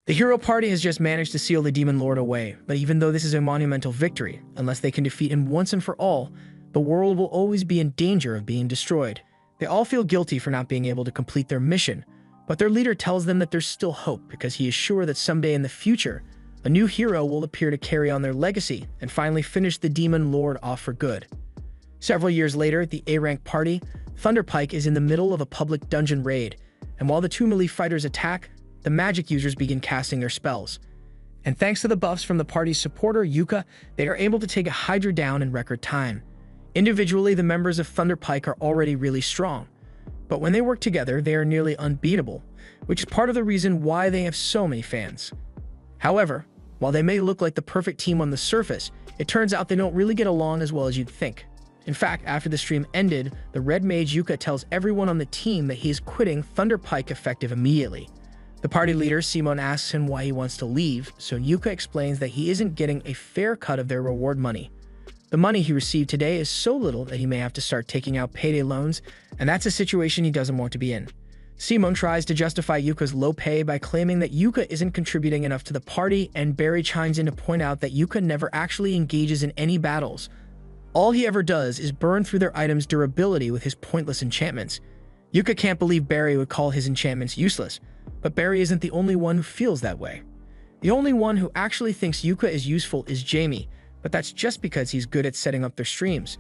The hero party has just managed to seal the Demon Lord away, but even though this is a monumental victory, unless they can defeat him once and for all, the world will always be in danger of being destroyed. They all feel guilty for not being able to complete their mission, but their leader tells them that there's still hope because he is sure that someday in the future, a new hero will appear to carry on their legacy and finally finish the Demon Lord off for good. Several years later, at the A-rank party, Thunderpike is in the middle of a public dungeon raid, and while the two melee fighters attack, the magic users begin casting their spells. And thanks to the buffs from the party's supporter, Yuka, they are able to take a Hydra down in record time. Individually, the members of Thunderpike are already really strong, but when they work together, they are nearly unbeatable, which is part of the reason why they have so many fans. However, while they may look like the perfect team on the surface, it turns out they don't really get along as well as you'd think. In fact, after the stream ended, the Red Mage Yuka tells everyone on the team that he is quitting Thunderpike effective immediately. The party leader, Simon, asks him why he wants to leave, so Yuka explains that he isn't getting a fair cut of their reward money. The money he received today is so little that he may have to start taking out payday loans, and that's a situation he doesn't want to be in. Simon tries to justify Yuka's low pay by claiming that Yuka isn't contributing enough to the party, and Barry chimes in to point out that Yuka never actually engages in any battles. All he ever does is burn through their items' durability with his pointless enchantments. Yuka can't believe Barry would call his enchantments useless, but Barry isn't the only one who feels that way. The only one who actually thinks Yuka is useful is Jamie, but that's just because he's good at setting up their streams.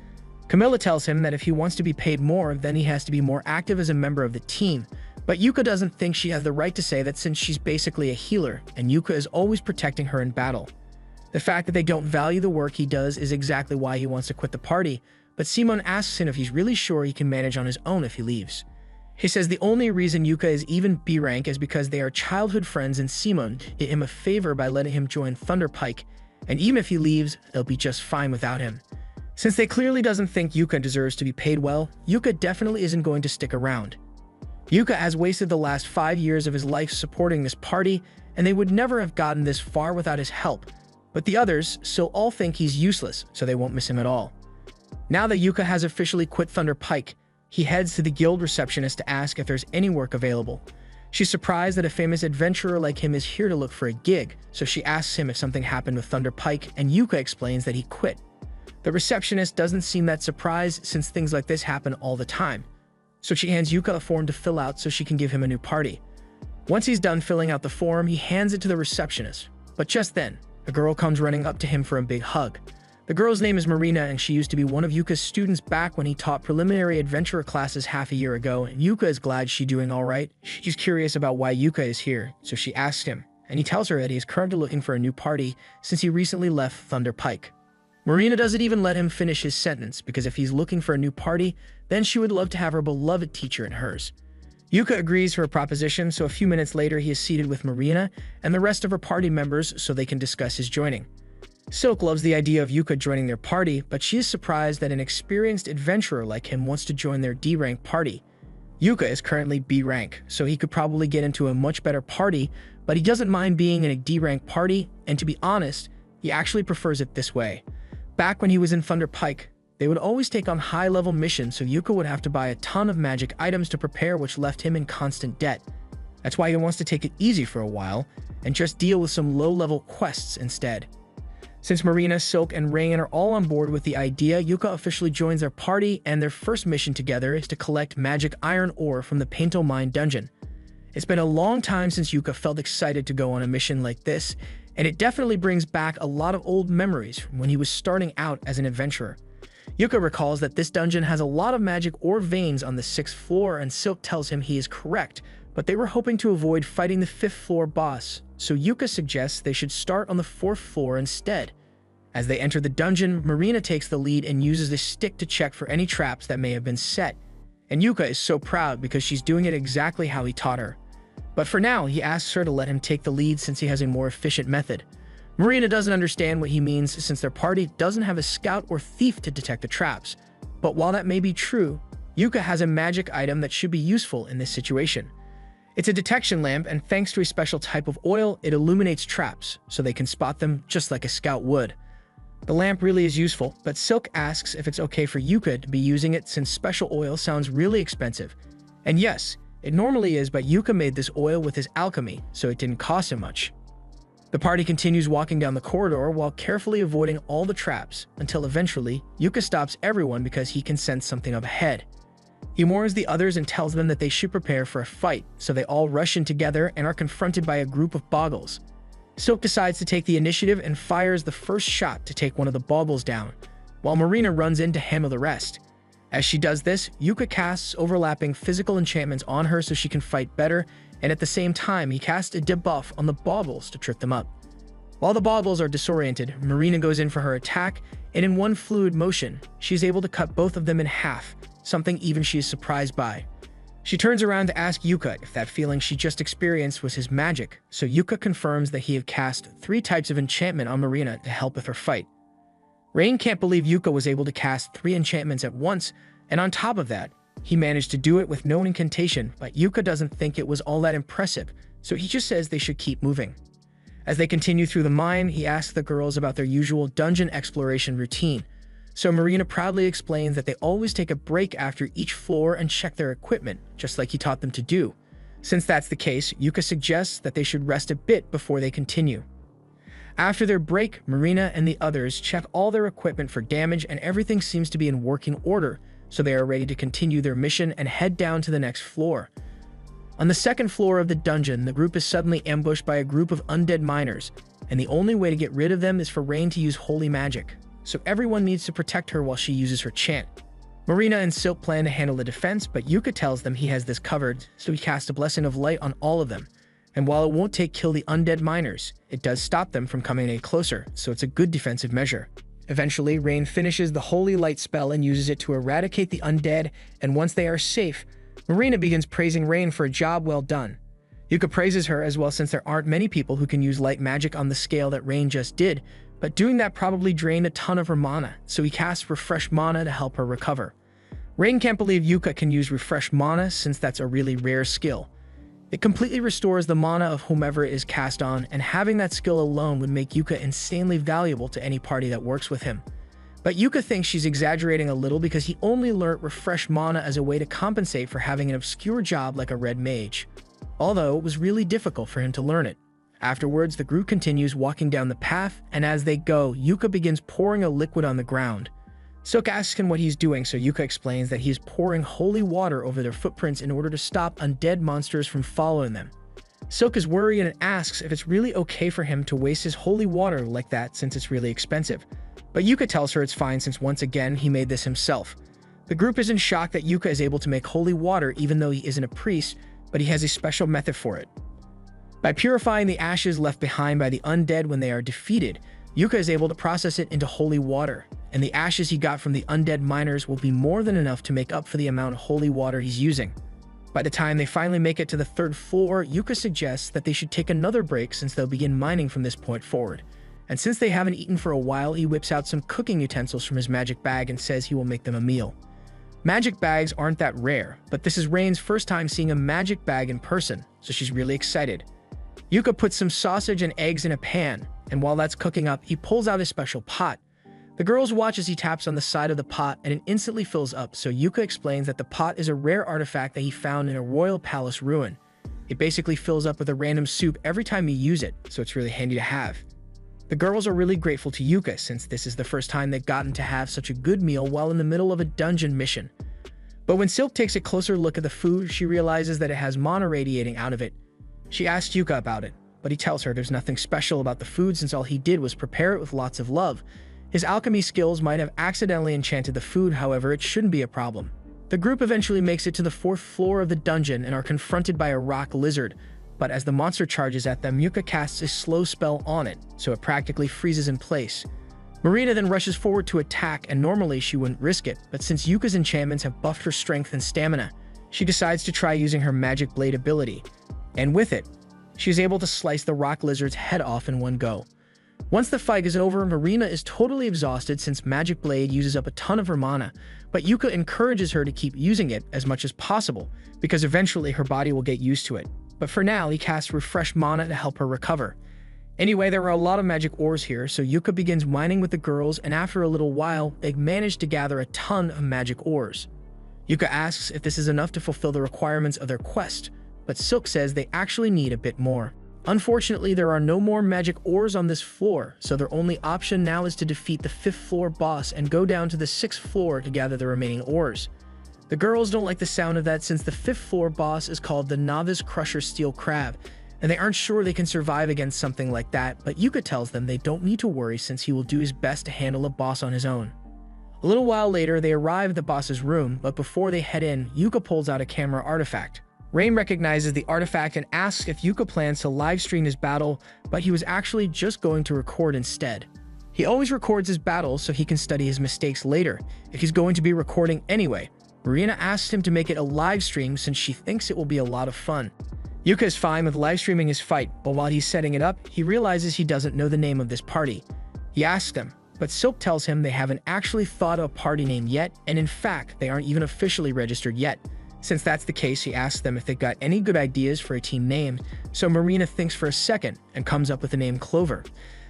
Camilla tells him that if he wants to be paid more, then he has to be more active as a member of the team, but Yuka doesn't think she has the right to say that since she's basically a healer, and Yuka is always protecting her in battle. The fact that they don't value the work he does is exactly why he wants to quit the party, but Simon asks him if he's really sure he can manage on his own if he leaves. He says the only reason Yuka is even B rank is because they are childhood friends and Simon did him a favor by letting him join Thunderpike, and even if he leaves, they'll be just fine without him. Since they clearly doesn't think Yuka deserves to be paid well, Yuka definitely isn't going to stick around. Yuka has wasted the last 5 years of his life supporting this party, and they would never have gotten this far without his help, but the others still all think he's useless, so they won't miss him at all. Now that Yuka has officially quit Thunderpike, he heads to the guild receptionist to ask if there's any work available. She's surprised that a famous adventurer like him is here to look for a gig, so she asks him if something happened with Thunderpike, and Yuka explains that he quit. The receptionist doesn't seem that surprised since things like this happen all the time, so she hands Yuka a form to fill out so she can give him a new party. Once he's done filling out the form, he hands it to the receptionist, but just then, a girl comes running up to him for a big hug. The girl's name is Marina, and she used to be one of Yuka's students back when he taught preliminary adventurer classes half a year ago, and Yuka is glad she's doing alright. She's curious about why Yuka is here, so she asks him, and he tells her that he is currently looking for a new party since he recently left Thunderpike. Marina doesn't even let him finish his sentence, because if he's looking for a new party, then she would love to have her beloved teacher in hers. Yuka agrees to her proposition, so a few minutes later he is seated with Marina and the rest of her party members so they can discuss his joining. Silk loves the idea of Yuka joining their party, but she is surprised that an experienced adventurer like him wants to join their D-rank party. Yuka is currently B-rank, so he could probably get into a much better party, but he doesn't mind being in a D-rank party, and to be honest, he actually prefers it this way. Back when he was in Thunderpike, they would always take on high-level missions, so Yuka would have to buy a ton of magic items to prepare, which left him in constant debt. That's why he wants to take it easy for a while, and just deal with some low-level quests instead. Since Marina, Silk, and Rain are all on board with the idea, Yuka officially joins their party, and their first mission together is to collect magic iron ore from the Painto Mine dungeon. It's been a long time since Yuka felt excited to go on a mission like this, and it definitely brings back a lot of old memories from when he was starting out as an adventurer. Yuka recalls that this dungeon has a lot of magic ore veins on the 6th floor, and Silk tells him he is correct, but they were hoping to avoid fighting the 5th floor boss, so Yuka suggests they should start on the 4th floor instead. As they enter the dungeon, Marina takes the lead and uses the stick to check for any traps that may have been set, and Yuka is so proud because she's doing it exactly how he taught her. But for now, he asks her to let him take the lead since he has a more efficient method. Marina doesn't understand what he means since their party doesn't have a scout or thief to detect the traps, but while that may be true, Yuka has a magic item that should be useful in this situation. It's a detection lamp, and thanks to a special type of oil, it illuminates traps, so they can spot them just like a scout would. The lamp really is useful, but Silk asks if it's okay for Yuka to be using it since special oil sounds really expensive. And yes, it normally is, but Yuka made this oil with his alchemy, so it didn't cost him much. The party continues walking down the corridor while carefully avoiding all the traps, until eventually, Yuka stops everyone because he can sense something up ahead. He warns the others and tells them that they should prepare for a fight, so they all rush in together and are confronted by a group of boggles. Silk decides to take the initiative and fires the first shot to take one of the boggles down, while Marina runs in to handle the rest. As she does this, Yuka casts overlapping physical enchantments on her so she can fight better, and at the same time, he casts a debuff on the boggles to trip them up. While the boggles are disoriented, Marina goes in for her attack, and in one fluid motion, she's able to cut both of them in half, something even she is surprised by. She turns around to ask Yuka if that feeling she just experienced was his magic, so Yuka confirms that he had cast 3 types of enchantment on Marina to help with her fight. Rain can't believe Yuka was able to cast 3 enchantments at once, and on top of that, he managed to do it with no incantation, but Yuka doesn't think it was all that impressive, so he just says they should keep moving. As they continue through the mine, he asks the girls about their usual dungeon exploration routine, so Marina proudly explains that they always take a break after each floor and check their equipment, just like he taught them to do. Since that's the case, Yuka suggests that they should rest a bit before they continue. After their break, Marina and the others check all their equipment for damage and everything seems to be in working order, so they are ready to continue their mission and head down to the next floor. On the second floor of the dungeon, the group is suddenly ambushed by a group of undead miners, and the only way to get rid of them is for Rain to use holy magic, so everyone needs to protect her while she uses her chant. Marina and Silk plan to handle the defense, but Yuka tells them he has this covered, so he casts a blessing of light on all of them. And while it won't kill the undead miners, it does stop them from coming any closer, so it's a good defensive measure. Eventually, Rain finishes the holy light spell and uses it to eradicate the undead, and once they are safe, Marina begins praising Rain for a job well done. Yuka praises her as well since there aren't many people who can use light magic on the scale that Rain just did, but doing that probably drained a ton of her mana, so he casts Refresh Mana to help her recover. Rain can't believe Yuka can use Refresh Mana since that's a really rare skill. It completely restores the mana of whomever it is cast on, and having that skill alone would make Yuka insanely valuable to any party that works with him. But Yuka thinks she's exaggerating a little because he only learnt Refresh Mana as a way to compensate for having an obscure job like a red mage, although it was really difficult for him to learn it. Afterwards, the group continues walking down the path, and as they go, Yuka begins pouring a liquid on the ground. Silk asks him what he's doing, so Yuka explains that he's pouring holy water over their footprints in order to stop undead monsters from following them. Silk is worried and asks if it's really okay for him to waste his holy water like that since it's really expensive. But Yuka tells her it's fine since once again he made this himself. The group is in shock that Yuka is able to make holy water even though he isn't a priest, but he has a special method for it. By purifying the ashes left behind by the undead when they are defeated, Yuka is able to process it into holy water, and the ashes he got from the undead miners will be more than enough to make up for the amount of holy water he's using. By the time they finally make it to the 3rd floor, Yuka suggests that they should take another break since they'll begin mining from this point forward. And since they haven't eaten for a while, he whips out some cooking utensils from his magic bag and says he will make them a meal. Magic bags aren't that rare, but this is Rain's first time seeing a magic bag in person, so she's really excited. Yuka puts some sausage and eggs in a pan, and while that's cooking up, he pulls out a special pot. The girls watch as he taps on the side of the pot and it instantly fills up, so Yuka explains that the pot is a rare artifact that he found in a royal palace ruin. It basically fills up with a random soup every time you use it, so it's really handy to have. The girls are really grateful to Yuka since this is the first time they've gotten to have such a good meal while in the middle of a dungeon mission. But when Silk takes a closer look at the food, she realizes that it has mana radiating out of it. She asks Yuka about it, but he tells her there's nothing special about the food since all he did was prepare it with lots of love. His alchemy skills might have accidentally enchanted the food, however, it shouldn't be a problem. The group eventually makes it to the 4th floor of the dungeon and are confronted by a rock lizard, but as the monster charges at them, Yuka casts a slow spell on it, so it practically freezes in place. Marina then rushes forward to attack, and normally she wouldn't risk it, but since Yuka's enchantments have buffed her strength and stamina, she decides to try using her magic blade ability. And with it, she is able to slice the rock lizard's head off in one go. Once the fight is over, Marina is totally exhausted since Magic Blade uses up a ton of her mana, but Yuka encourages her to keep using it as much as possible, because eventually her body will get used to it. But for now, he casts Refresh Mana to help her recover. Anyway, there are a lot of magic ores here, so Yuka begins mining with the girls, and after a little while, they manage to gather a ton of magic ores. Yuka asks if this is enough to fulfill the requirements of their quest, but Silk says they actually need a bit more. Unfortunately, there are no more magic ores on this floor, so their only option now is to defeat the 5th floor boss and go down to the 6th floor to gather the remaining ores. The girls don't like the sound of that since the 5th floor boss is called the Novice Crusher Steel Crab, and they aren't sure they can survive against something like that, but Yuka tells them they don't need to worry since he will do his best to handle a boss on his own. A little while later, they arrive at the boss's room, but before they head in, Yuka pulls out a camera artifact. Rain recognizes the artifact and asks if Yuka plans to livestream his battle, but he was actually just going to record instead. He always records his battles so he can study his mistakes later, if he's going to be recording anyway. Marina asks him to make it a live stream since she thinks it will be a lot of fun. Yuka is fine with live streaming his fight, but while he's setting it up, he realizes he doesn't know the name of this party. He asks them, but Silk tells him they haven't actually thought of a party name yet, and in fact, they aren't even officially registered yet. Since that's the case, he asks them if they've got any good ideas for a team name, so Marina thinks for a second and comes up with the name Clover.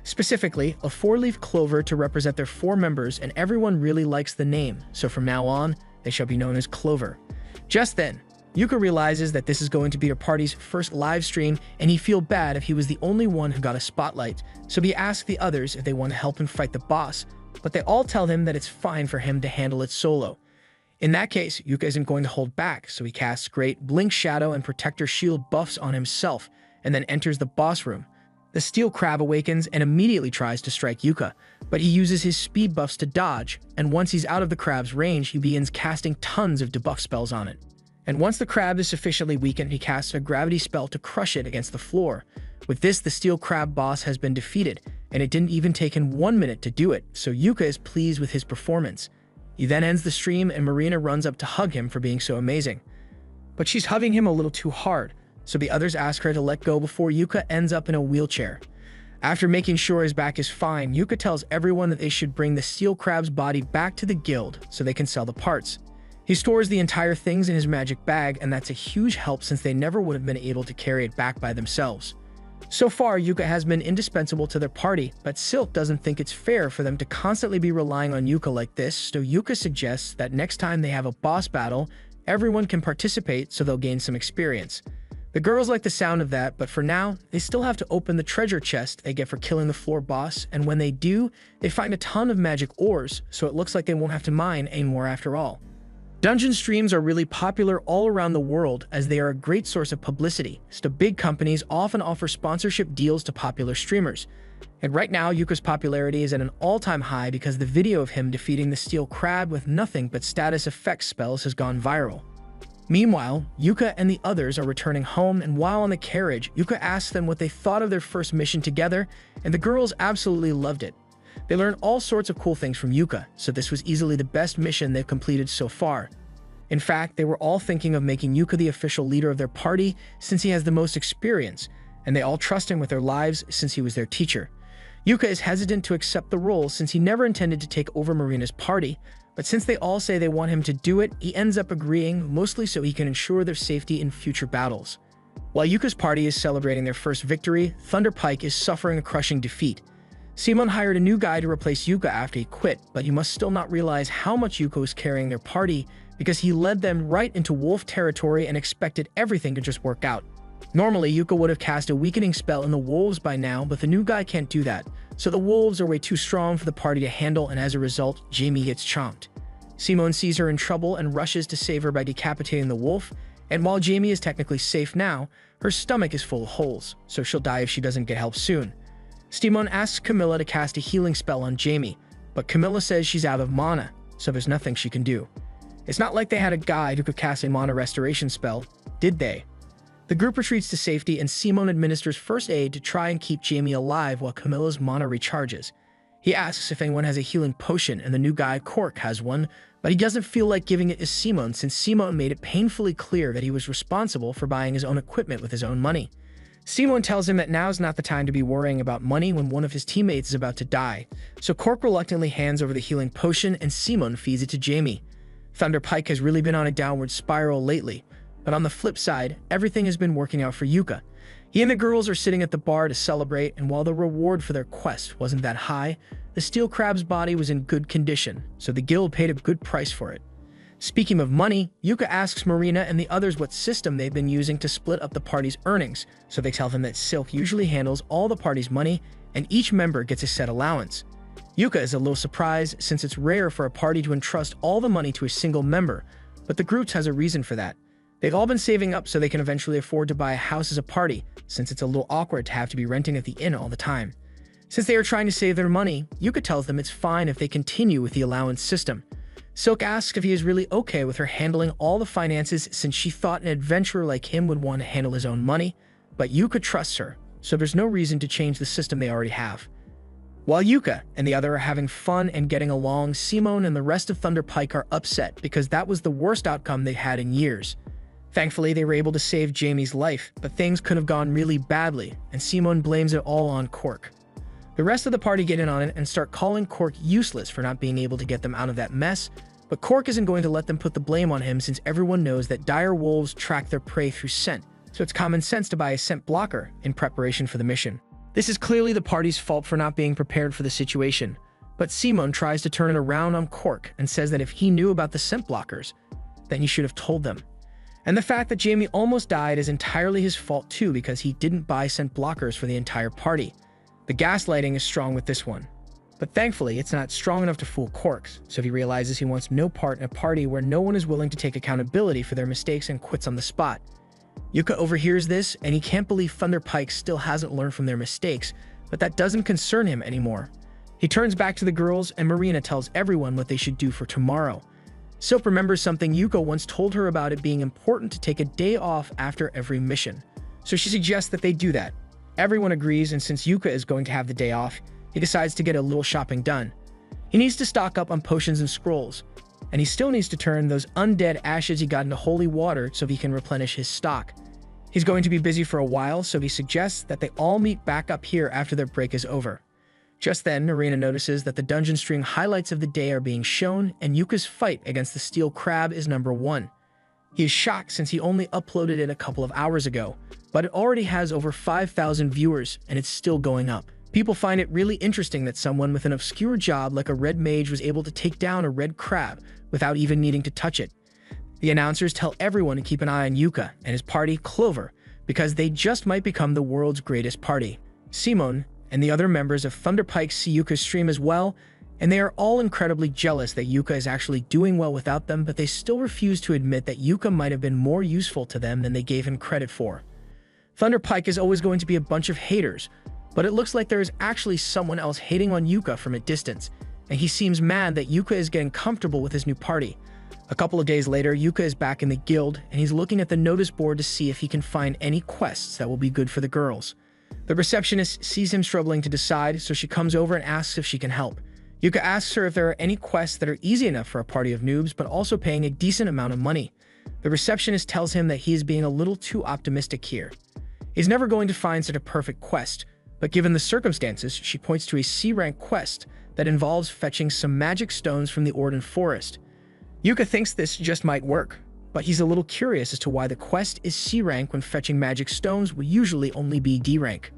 Specifically, a 4-leaf clover to represent their 4 members, and everyone really likes the name, so from now on, they shall be known as Clover. Just then, Yuka realizes that this is going to be her party's first live stream, and he feels bad if he was the only one who got a spotlight, so he asks the others if they want to help him fight the boss, but they all tell him that it's fine for him to handle it solo. In that case, Yuka isn't going to hold back, so he casts great Blink Shadow and Protector Shield buffs on himself, and then enters the boss room. The Steel Crab awakens and immediately tries to strike Yuka, but he uses his speed buffs to dodge, and once he's out of the crab's range, he begins casting tons of debuff spells on it. And once the crab is sufficiently weakened, he casts a gravity spell to crush it against the floor. With this, the Steel Crab boss has been defeated, and it didn't even take him 1 minute to do it, so Yuka is pleased with his performance. He then ends the stream and Marina runs up to hug him for being so amazing. But she's hugging him a little too hard, so the others ask her to let go before Yuka ends up in a wheelchair. After making sure his back is fine, Yuka tells everyone that they should bring the Steel Crab's body back to the guild so they can sell the parts. He stores the entire things in his magic bag, and that's a huge help since they never would have been able to carry it back by themselves. So far, Yuka has been indispensable to their party, but Silk doesn't think it's fair for them to constantly be relying on Yuka like this, so Yuka suggests that next time they have a boss battle, everyone can participate so they'll gain some experience. The girls like the sound of that, but for now, they still have to open the treasure chest they get for killing the floor boss, and when they do, they find a ton of magic ores, so it looks like they won't have to mine anymore after all. Dungeon streams are really popular all around the world as they are a great source of publicity, so big companies often offer sponsorship deals to popular streamers. And right now, Yuka's popularity is at an all-time high because the video of him defeating the Steel Crab with nothing but status effects spells has gone viral. Meanwhile, Yuka and the others are returning home, and while on the carriage, Yuka asks them what they thought of their first mission together, and the girls absolutely loved it. They learned all sorts of cool things from Yuka, so this was easily the best mission they've completed so far. In fact, they were all thinking of making Yuka the official leader of their party since he has the most experience, and they all trust him with their lives since he was their teacher. Yuka is hesitant to accept the role since he never intended to take over Marina's party, but since they all say they want him to do it, he ends up agreeing, mostly so he can ensure their safety in future battles. While Yuka's party is celebrating their first victory, Thunder Pike is suffering a crushing defeat. Simon hired a new guy to replace Yuka after he quit, but he must still not realize how much Yuka was carrying their party because he led them right into wolf territory and expected everything to just work out. Normally, Yuka would have cast a weakening spell in the wolves by now, but the new guy can't do that, so the wolves are way too strong for the party to handle, and as a result, Jamie gets chomped. Simon sees her in trouble and rushes to save her by decapitating the wolf, and while Jamie is technically safe now, her stomach is full of holes, so she'll die if she doesn't get help soon. Simon asks Camilla to cast a healing spell on Jamie, but Camilla says she's out of mana, so there's nothing she can do. It's not like they had a guide who could cast a mana restoration spell, did they? The group retreats to safety and Simon administers first aid to try and keep Jamie alive while Camilla's mana recharges. He asks if anyone has a healing potion and the new guy, Cork, has one, but he doesn't feel like giving it to Simon since Simon made it painfully clear that he was responsible for buying his own equipment with his own money. Simon tells him that now's not the time to be worrying about money when one of his teammates is about to die, so Cork reluctantly hands over the healing potion and Simon feeds it to Jamie. Thunder Pike has really been on a downward spiral lately, but on the flip side, everything has been working out for Yuka. He and the girls are sitting at the bar to celebrate, and while the reward for their quest wasn't that high, the Steel Crab's body was in good condition, so the guild paid a good price for it. Speaking of money, Yuka asks Marina and the others what system they've been using to split up the party's earnings, so they tell him that Silk usually handles all the party's money and each member gets a set allowance. Yuka is a little surprised since it's rare for a party to entrust all the money to a single member, but the group has a reason for that. They've all been saving up so they can eventually afford to buy a house as a party, since it's a little awkward to have to be renting at the inn all the time. Since they are trying to save their money, Yuka tells them it's fine if they continue with the allowance system. Silk asks if he is really okay with her handling all the finances since she thought an adventurer like him would want to handle his own money, but Yuka trusts her, so there's no reason to change the system they already have. While Yuka and the other are having fun and getting along, Simone and the rest of Thunder Pike are upset because that was the worst outcome they had in years. Thankfully, they were able to save Jamie's life, but things could have gone really badly, and Simone blames it all on Cork. The rest of the party get in on it and start calling Cork useless for not being able to get them out of that mess, but Cork isn't going to let them put the blame on him since everyone knows that dire wolves track their prey through scent, so it's common sense to buy a scent blocker in preparation for the mission. This is clearly the party's fault for not being prepared for the situation, but Simone tries to turn it around on Cork and says that if he knew about the scent blockers, then he should have told them. And the fact that Jamie almost died is entirely his fault too because he didn't buy scent blockers for the entire party. The gaslighting is strong with this one. But thankfully, it's not strong enough to fool Corks, so he realizes he wants no part in a party where no one is willing to take accountability for their mistakes and quits on the spot. Yuka overhears this, and he can't believe Thunder Pike still hasn't learned from their mistakes, but that doesn't concern him anymore. He turns back to the girls, and Marina tells everyone what they should do for tomorrow. Silk remembers something Yuka once told her about it being important to take a day off after every mission, so she suggests that they do that. Everyone agrees, and since Yuka is going to have the day off, he decides to get a little shopping done. He needs to stock up on potions and scrolls, and he still needs to turn those undead ashes he got into holy water so he can replenish his stock. He's going to be busy for a while, so he suggests that they all meet back up here after their break is over. Just then, Marina notices that the dungeon stream highlights of the day are being shown, and Yuka's fight against the steel crab is number 1. He is shocked since he only uploaded it a couple of hours ago, but it already has over 5,000 viewers, and it's still going up. People find it really interesting that someone with an obscure job like a red mage was able to take down a red crab without even needing to touch it. The announcers tell everyone to keep an eye on Yuka and his party, Clover, because they just might become the world's greatest party. Simone and the other members of Thunder Pike see Yuka's stream as well, and they are all incredibly jealous that Yuka is actually doing well without them, but they still refuse to admit that Yuka might have been more useful to them than they gave him credit for. Thunder Pike is always going to be a bunch of haters, but it looks like there is actually someone else hating on Yuka from a distance, and he seems mad that Yuka is getting comfortable with his new party. A couple of days later, Yuka is back in the guild, and he's looking at the notice board to see if he can find any quests that will be good for the girls. The receptionist sees him struggling to decide, so she comes over and asks if she can help. Yuka asks her if there are any quests that are easy enough for a party of noobs, but also paying a decent amount of money. The receptionist tells him that he is being a little too optimistic here. He's never going to find such a perfect quest, but given the circumstances, she points to a C-rank quest that involves fetching some magic stones from the Orden Forest. Yuka thinks this just might work, but he's a little curious as to why the quest is C-rank when fetching magic stones would usually only be D-rank.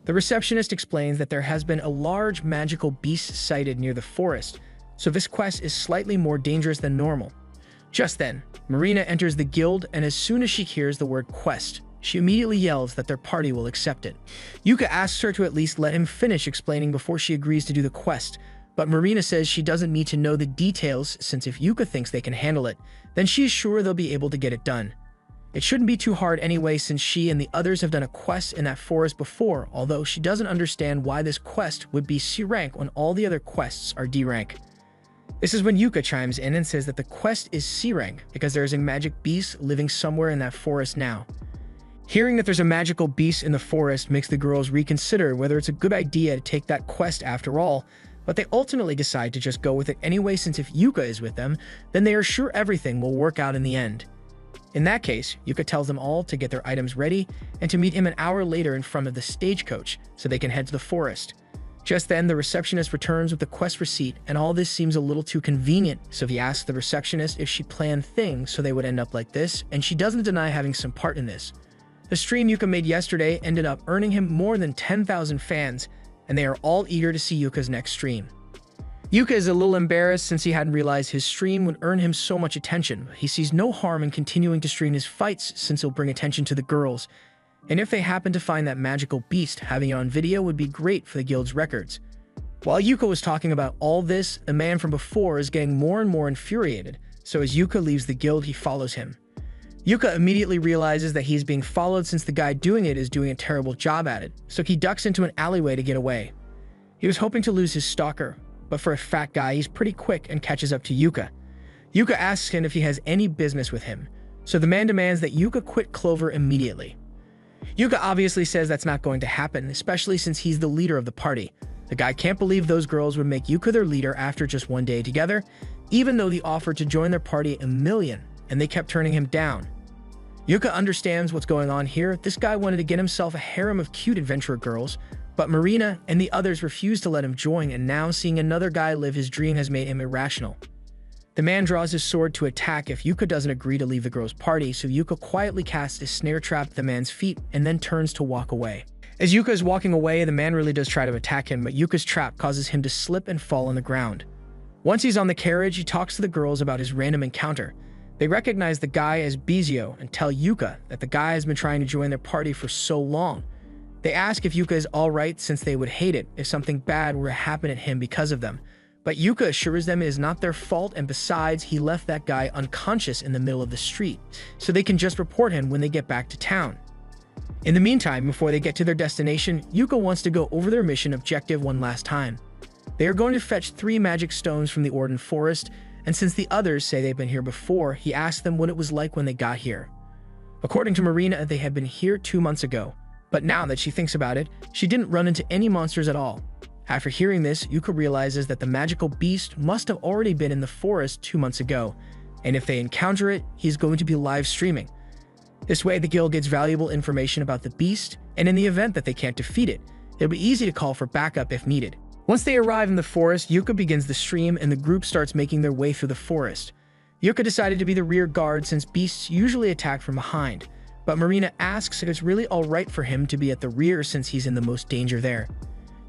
The receptionist explains that there has been a large magical beast sighted near the forest, so this quest is slightly more dangerous than normal. Just then, Marina enters the guild, and as soon as she hears the word quest, she immediately yells that their party will accept it. Yuka asks her to at least let him finish explaining before she agrees to do the quest, but Marina says she doesn't need to know the details since if Yuka thinks they can handle it, then she is sure they'll be able to get it done. It shouldn't be too hard anyway since she and the others have done a quest in that forest before, although she doesn't understand why this quest would be C-rank when all the other quests are D-rank. This is when Yuka chimes in and says that the quest is C-rank because there is a magic beast living somewhere in that forest now. Hearing that there's a magical beast in the forest makes the girls reconsider whether it's a good idea to take that quest after all, but they ultimately decide to just go with it anyway since if Yuka is with them, then they are sure everything will work out in the end. In that case, Yuka tells them all to get their items ready and to meet him an hour later in front of the stagecoach so they can head to the forest. Just then, the receptionist returns with the quest receipt, and all this seems a little too convenient, so he asks the receptionist if she planned things so they would end up like this, and she doesn't deny having some part in this. The stream Yuka made yesterday ended up earning him more than 10,000 fans, and they are all eager to see Yuka's next stream. Yuka is a little embarrassed since he hadn't realized his stream would earn him so much attention. He sees no harm in continuing to stream his fights since it'll bring attention to the girls. And if they happen to find that magical beast, having it on video would be great for the guild's records. While Yuka was talking about all this, a man from before is getting more and more infuriated, so as Yuka leaves the guild, he follows him. Yuka immediately realizes that he's being followed since the guy doing it is doing a terrible job at it, so he ducks into an alleyway to get away. He was hoping to lose his stalker, but for a fat guy, he's pretty quick and catches up to Yuka. Yuka asks him if he has any business with him, so the man demands that Yuka quit Clover immediately. Yuka obviously says that's not going to happen, especially since he's the leader of the party. The guy can't believe those girls would make Yuka their leader after just one day together, even though they offered to join their party $1 million, and they kept turning him down. Yuka understands what's going on here. This guy wanted to get himself a harem of cute adventurer girls, but Marina and the others refused to let him join, and now seeing another guy live his dream has made him irrational. The man draws his sword to attack if Yuka doesn't agree to leave the girls' party, so Yuka quietly casts a snare trap at the man's feet and then turns to walk away. As Yuka is walking away, the man really does try to attack him, but Yuka's trap causes him to slip and fall on the ground. Once he's on the carriage, he talks to the girls about his random encounter. They recognize the guy as Bizio and tell Yuka that the guy has been trying to join their party for so long. They ask if Yuka is alright since they would hate it if something bad were to happen to him because of them. But Yuka assures them it is not their fault, and besides, he left that guy unconscious in the middle of the street, so they can just report him when they get back to town. In the meantime, before they get to their destination, Yuka wants to go over their mission objective one last time. They are going to fetch 3 magic stones from the Orden Forest, and since the others say they've been here before, he asks them what it was like when they got here. According to Marina, they had been here 2 months ago, but now that she thinks about it, she didn't run into any monsters at all. After hearing this, Yuka realizes that the magical beast must have already been in the forest 2 months ago, and if they encounter it, he's going to be live streaming. This way, the guild gets valuable information about the beast, and in the event that they can't defeat it, it'll be easy to call for backup if needed. Once they arrive in the forest, Yuka begins the stream and the group starts making their way through the forest. Yuka decided to be the rear guard since beasts usually attack from behind, but Marina asks if it's really alright for him to be at the rear since he's in the most danger there.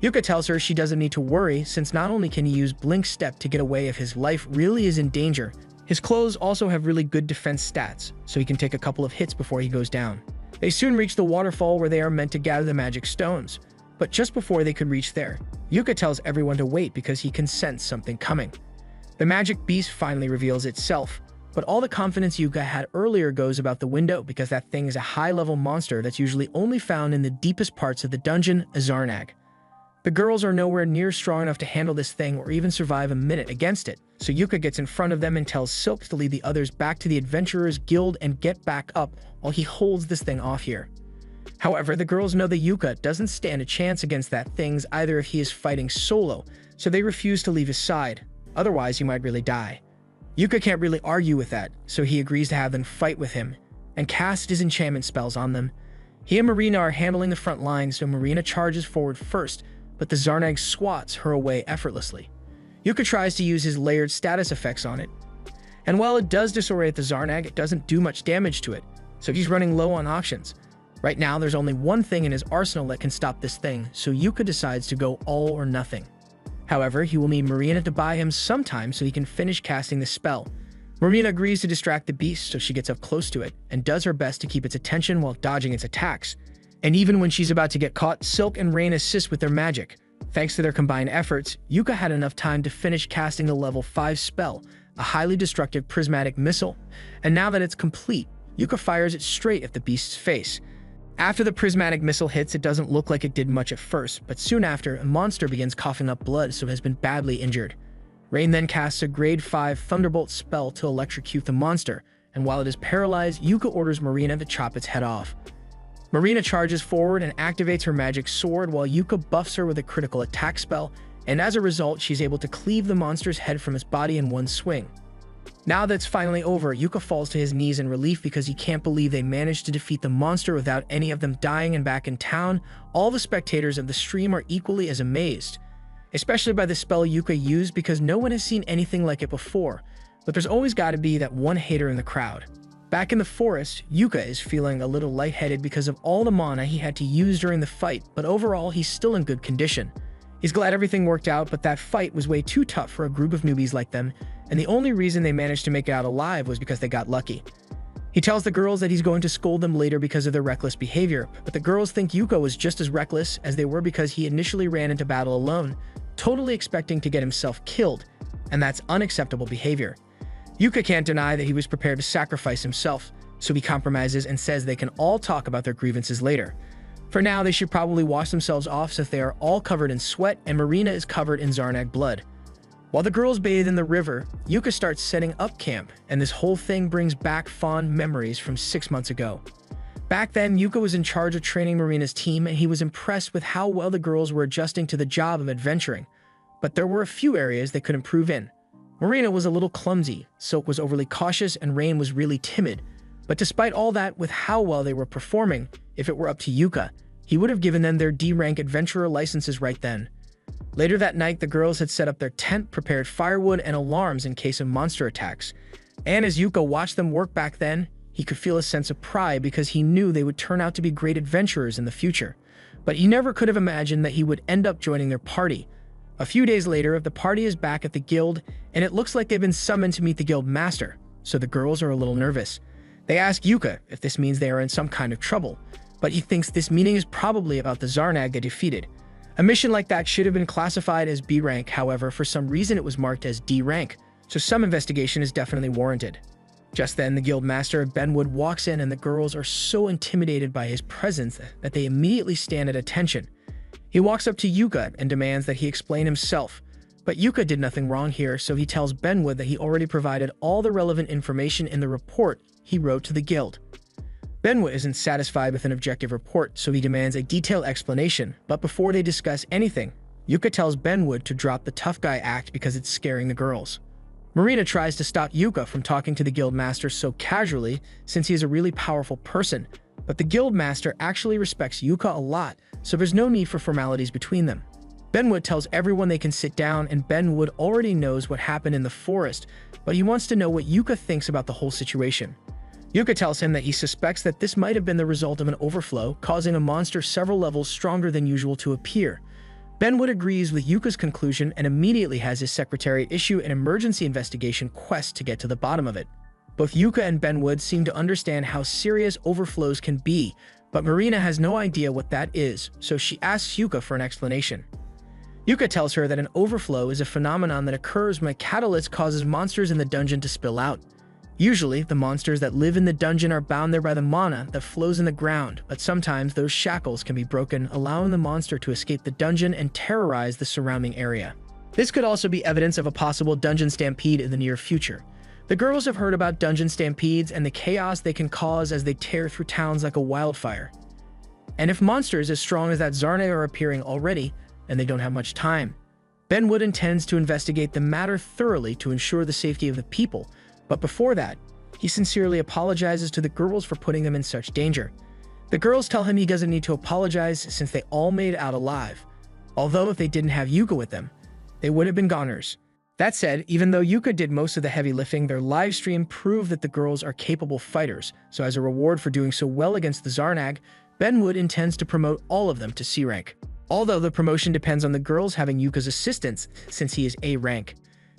Yuka tells her she doesn't need to worry since not only can he use Blink Step to get away if his life really is in danger, his clothes also have really good defense stats, so he can take a couple of hits before he goes down. They soon reach the waterfall where they are meant to gather the magic stones, but just before they could reach there, Yuka tells everyone to wait because he can sense something coming. The magic beast finally reveals itself, but all the confidence Yuka had earlier goes about the window because that thing is a high-level monster that's usually only found in the deepest parts of the dungeon, a Zarnag. The girls are nowhere near strong enough to handle this thing or even survive a minute against it, so Yuka gets in front of them and tells Silk to lead the others back to the Adventurers Guild and get back up while he holds this thing off here. However, the girls know that Yuka doesn't stand a chance against that thing's either if he is fighting solo, so they refuse to leave his side, otherwise he might really die. Yuka can't really argue with that, so he agrees to have them fight with him, and cast his enchantment spells on them. He and Marina are handling the front line, so Marina charges forward first, but the Zarnag swats her away effortlessly. Yuka tries to use his layered status effects on it, and while it does disorient the Zarnag, it doesn't do much damage to it, so he's running low on options. Right now, there's only one thing in his arsenal that can stop this thing, so Yuka decides to go all or nothing. However, he will need Marina to buy him some time so he can finish casting the spell. Marina agrees to distract the beast so she gets up close to it, and does her best to keep its attention while dodging its attacks. And even when she's about to get caught, Silk and Rain assist with their magic. Thanks to their combined efforts, Yuka had enough time to finish casting the level 5 spell, a highly destructive prismatic missile, and now that it's complete, Yuka fires it straight at the beast's face. After the prismatic missile hits, it doesn't look like it did much at first, but soon after, a monster begins coughing up blood so it has been badly injured. Rain then casts a grade 5 Thunderbolt spell to electrocute the monster, and while it is paralyzed, Yuka orders Marina to chop its head off. Marina charges forward and activates her magic sword while Yuka buffs her with a critical attack spell, and as a result, she's able to cleave the monster's head from its body in one swing. Now that it's finally over, Yuka falls to his knees in relief because he can't believe they managed to defeat the monster without any of them dying, and back in town, all the spectators of the stream are equally as amazed. Especially by the spell Yuka used because no one has seen anything like it before, but there's always got to be that one hater in the crowd. Back in the forest, Yuka is feeling a little lightheaded because of all the mana he had to use during the fight, but overall he's still in good condition. He's glad everything worked out, but that fight was way too tough for a group of newbies like them, and the only reason they managed to make it out alive was because they got lucky. He tells the girls that he's going to scold them later because of their reckless behavior, but the girls think Yuka was just as reckless as they were because he initially ran into battle alone, totally expecting to get himself killed, and that's unacceptable behavior. Yuka can't deny that he was prepared to sacrifice himself, so he compromises and says they can all talk about their grievances later. For now, they should probably wash themselves off since they are all covered in sweat and Marina is covered in Zarnag blood. While the girls bathe in the river, Yuka starts setting up camp, and this whole thing brings back fond memories from 6 months ago. Back then, Yuka was in charge of training Marina's team, and he was impressed with how well the girls were adjusting to the job of adventuring. But there were a few areas they could improve in. Marina was a little clumsy, Silk was overly cautious, and Rain was really timid. But despite all that, with how well they were performing, if it were up to Yuka, he would have given them their D-rank adventurer licenses right then. Later that night, the girls had set up their tent, prepared firewood and alarms in case of monster attacks. And as Yuka watched them work back then, he could feel a sense of pride because he knew they would turn out to be great adventurers in the future. But he never could have imagined that he would end up joining their party. A few days later, the party is back at the guild, and it looks like they've been summoned to meet the guild master, so the girls are a little nervous. They ask Yuka if this means they are in some kind of trouble, but he thinks this meeting is probably about the Zarnag they defeated. A mission like that should have been classified as B rank, however, for some reason it was marked as D rank, so some investigation is definitely warranted. Just then, the guild master, Benwood, walks in and the girls are so intimidated by his presence that they immediately stand at attention. He walks up to Yuka and demands that he explain himself, but Yuka did nothing wrong here, so he tells Benwood that he already provided all the relevant information in the report he wrote to the guild. Benwood isn't satisfied with an objective report, so he demands a detailed explanation, but before they discuss anything, Yuka tells Benwood to drop the tough guy act because it's scaring the girls. Marina tries to stop Yuka from talking to the guild master so casually since he is a really powerful person, but the guild master actually respects Yuka a lot, so there's no need for formalities between them. Benwood tells everyone they can sit down, and Benwood already knows what happened in the forest, but he wants to know what Yuka thinks about the whole situation. Yuka tells him that he suspects that this might have been the result of an overflow, causing a monster several levels stronger than usual to appear. Benwood agrees with Yuka's conclusion and immediately has his secretary issue an emergency investigation quest to get to the bottom of it. Both Yuka and Benwood seem to understand how serious overflows can be, but Marina has no idea what that is, so she asks Yuka for an explanation. Yuka tells her that an overflow is a phenomenon that occurs when a catalyst causes monsters in the dungeon to spill out. Usually, the monsters that live in the dungeon are bound there by the mana that flows in the ground, but sometimes those shackles can be broken, allowing the monster to escape the dungeon and terrorize the surrounding area. This could also be evidence of a possible dungeon stampede in the near future. The girls have heard about dungeon stampedes and the chaos they can cause as they tear through towns like a wildfire. And if monsters as strong as that Zarnag are appearing already, and they don't have much time, Benwood intends to investigate the matter thoroughly to ensure the safety of the people. But before that, he sincerely apologizes to the girls for putting them in such danger. The girls tell him he doesn't need to apologize since they all made it out alive. Although if they didn't have Yuka with them, they would have been goners. That said, even though Yuka did most of the heavy lifting, their live stream proved that the girls are capable fighters, so as a reward for doing so well against the Zarnag, Benwood intends to promote all of them to C rank. Although the promotion depends on the girls having Yuka's assistance since he is A rank.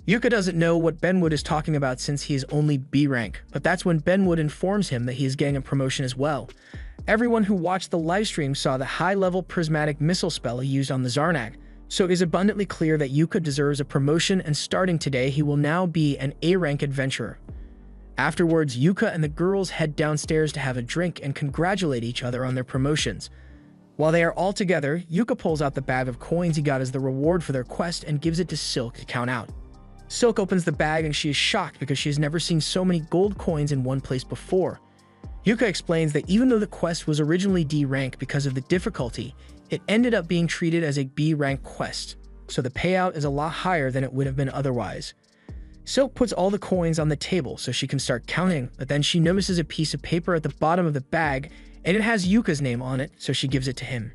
Yuka doesn't know what Benwood is talking about since he is only B rank, but that's when Benwood informs him that he is getting a promotion as well. Everyone who watched the livestream saw the high-level prismatic missile spell he used on the Zarnag, so it is abundantly clear that Yuka deserves a promotion, and starting today he will now be an A rank adventurer. Afterwards, Yuka and the girls head downstairs to have a drink and congratulate each other on their promotions. While they are all together, Yuka pulls out the bag of coins he got as the reward for their quest and gives it to Silk to count out. Silk opens the bag and she is shocked because she has never seen so many gold coins in one place before. Yuka explains that even though the quest was originally D rank because of the difficulty, it ended up being treated as a B rank quest, so the payout is a lot higher than it would have been otherwise. Silk puts all the coins on the table so she can start counting, but then she notices a piece of paper at the bottom of the bag and it has Yuka's name on it, so she gives it to him.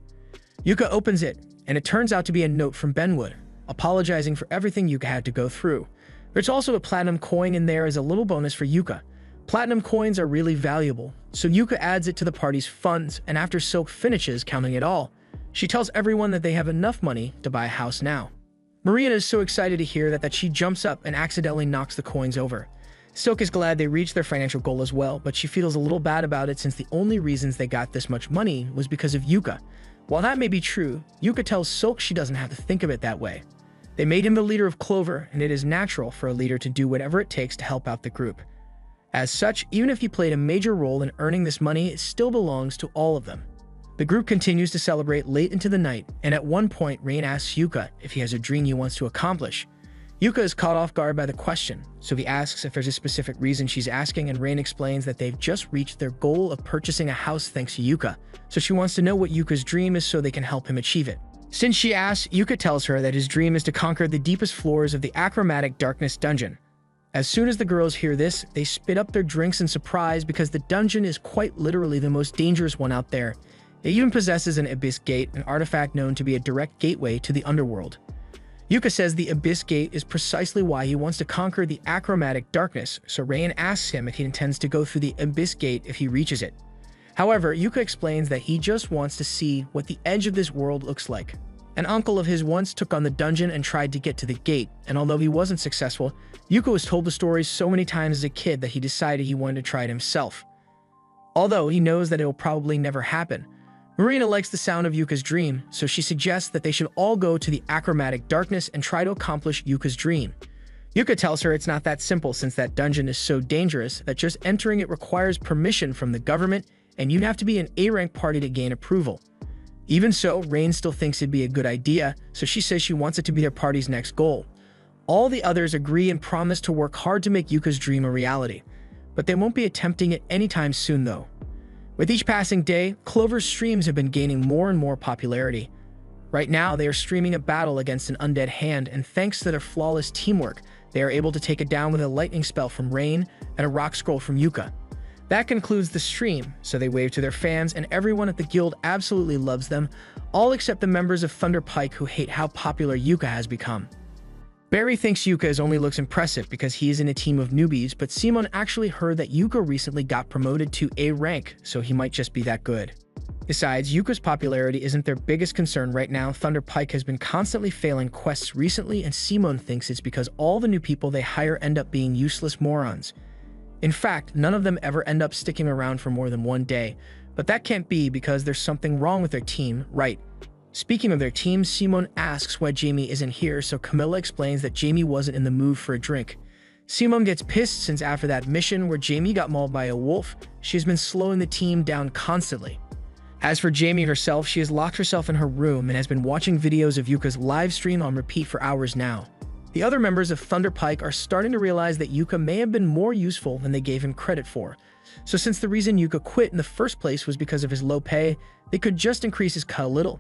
Yuka opens it, and it turns out to be a note from Benwood, apologizing for everything Yuka had to go through. There's also a platinum coin in there as a little bonus for Yuka. Platinum coins are really valuable, so Yuka adds it to the party's funds, and after Silk finishes counting it all, She tells everyone that they have enough money to buy a house now. Marina is so excited to hear that she jumps up and accidentally knocks the coins over. Silk is glad they reached their financial goal as well, but she feels a little bad about it since the only reasons they got this much money was because of Yuka. While that may be true, Yuka tells Silk she doesn't have to think of it that way. They made him the leader of Clover, and it is natural for a leader to do whatever it takes to help out the group. As such, even if he played a major role in earning this money, it still belongs to all of them. The group continues to celebrate late into the night, and at one point, Rain asks Yuka if he has a dream he wants to accomplish. Yuka is caught off guard by the question, so he asks if there's a specific reason she's asking, and Rain explains that they've just reached their goal of purchasing a house thanks to Yuka, so she wants to know what Yuka's dream is so they can help him achieve it. Since she asks, Yuka tells her that his dream is to conquer the deepest floors of the Achromatic Darkness dungeon. As soon as the girls hear this, they spit up their drinks in surprise because the dungeon is quite literally the most dangerous one out there. It even possesses an Abyss Gate, an artifact known to be a direct gateway to the underworld. Yuka says the Abyss Gate is precisely why he wants to conquer the Achromatic Darkness, so Rain asks him if he intends to go through the Abyss Gate if he reaches it. However, Yuka explains that he just wants to see what the edge of this world looks like. An uncle of his once took on the dungeon and tried to get to the gate, and although he wasn't successful, Yuka was told the story so many times as a kid that he decided he wanted to try it himself. Although he knows that it will probably never happen, Marina likes the sound of Yuka's dream, so she suggests that they should all go to the Achromatic Darkness and try to accomplish Yuka's dream. Yuka tells her it's not that simple since that dungeon is so dangerous that just entering it requires permission from the government, and you'd have to be an A-rank party to gain approval. Even so, Rain still thinks it'd be a good idea, so she says she wants it to be their party's next goal. All the others agree and promise to work hard to make Yuka's dream a reality, but they won't be attempting it anytime soon though. With each passing day, Clover's streams have been gaining more and more popularity. Right now, they are streaming a battle against an undead hand, and thanks to their flawless teamwork, they are able to take it down with a lightning spell from Rain and a rock scroll from Yuka. That concludes the stream, so they wave to their fans, and everyone at the guild absolutely loves them, all except the members of Thunder Pike who hate how popular Yuka has become. Barry thinks Yuka only looks impressive because he is in a team of newbies, but Simon actually heard that Yuka recently got promoted to A rank, so he might just be that good. Besides, Yuka's popularity isn't their biggest concern right now. Thunder Pike has been constantly failing quests recently, and Simon thinks it's because all the new people they hire end up being useless morons. In fact, none of them ever end up sticking around for more than one day, but that can't be because there's something wrong with their team, right? Speaking of their team, Simon asks why Jamie isn't here, so Camilla explains that Jamie wasn't in the mood for a drink. Simon gets pissed since after that mission where Jamie got mauled by a wolf, she has been slowing the team down constantly. As for Jamie herself, she has locked herself in her room and has been watching videos of Yuka's live stream on repeat for hours now. The other members of Thunder Pike are starting to realize that Yuka may have been more useful than they gave him credit for. So since the reason Yuka quit in the first place was because of his low pay, they could just increase his cut a little.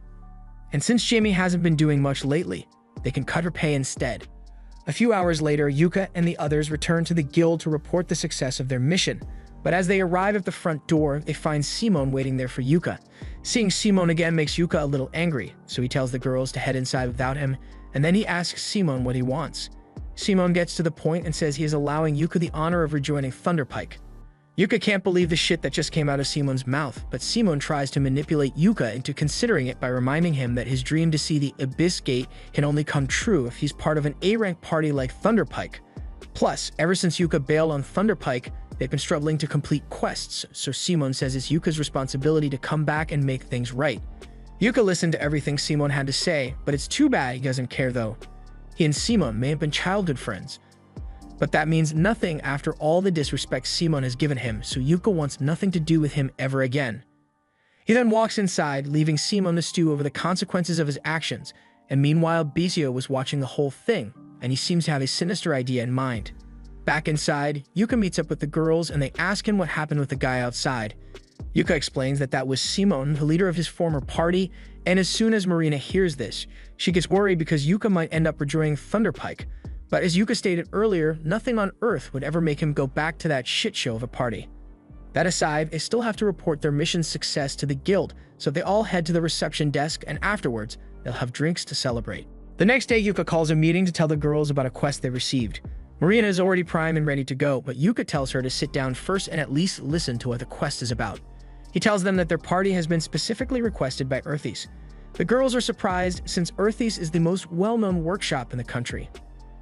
And since Jamie hasn't been doing much lately, they can cut her pay instead. A few hours later, Yuka and the others return to the guild to report the success of their mission. But as they arrive at the front door, they find Simon waiting there for Yuka. Seeing Simon again makes Yuka a little angry, so he tells the girls to head inside without him, and then he asks Simon what he wants. Simon gets to the point and says he is allowing Yuka the honor of rejoining Thunder Pike. Yuka can't believe the shit that just came out of Simon's mouth, but Simon tries to manipulate Yuka into considering it by reminding him that his dream to see the Abyss Gate can only come true if he's part of an A-rank party like Thunder Pike. Plus, ever since Yuka bailed on Thunder Pike, they've been struggling to complete quests, so Simon says it's Yuka's responsibility to come back and make things right. Yuka listened to everything Simon had to say, but it's too bad he doesn't care though. He and Simon may have been childhood friends. But that means nothing after all the disrespect Simon has given him, so Yuka wants nothing to do with him ever again. He then walks inside, leaving Simon to stew over the consequences of his actions, and meanwhile Bizio was watching the whole thing, and he seems to have a sinister idea in mind. Back inside, Yuka meets up with the girls and they ask him what happened with the guy outside. Yuka explains that was Simon, the leader of his former party, and as soon as Marina hears this, she gets worried because Yuka might end up rejoining Thunder Pike. But as Yuka stated earlier, nothing on Earth would ever make him go back to that shit show of a party. That aside, they still have to report their mission's success to the guild, so they all head to the reception desk and afterwards, they'll have drinks to celebrate. The next day, Yuka calls a meeting to tell the girls about a quest they received. Marina is already primed and ready to go, but Yuka tells her to sit down first and at least listen to what the quest is about. He tells them that their party has been specifically requested by Earthies. The girls are surprised since Earthy's is the most well-known workshop in the country.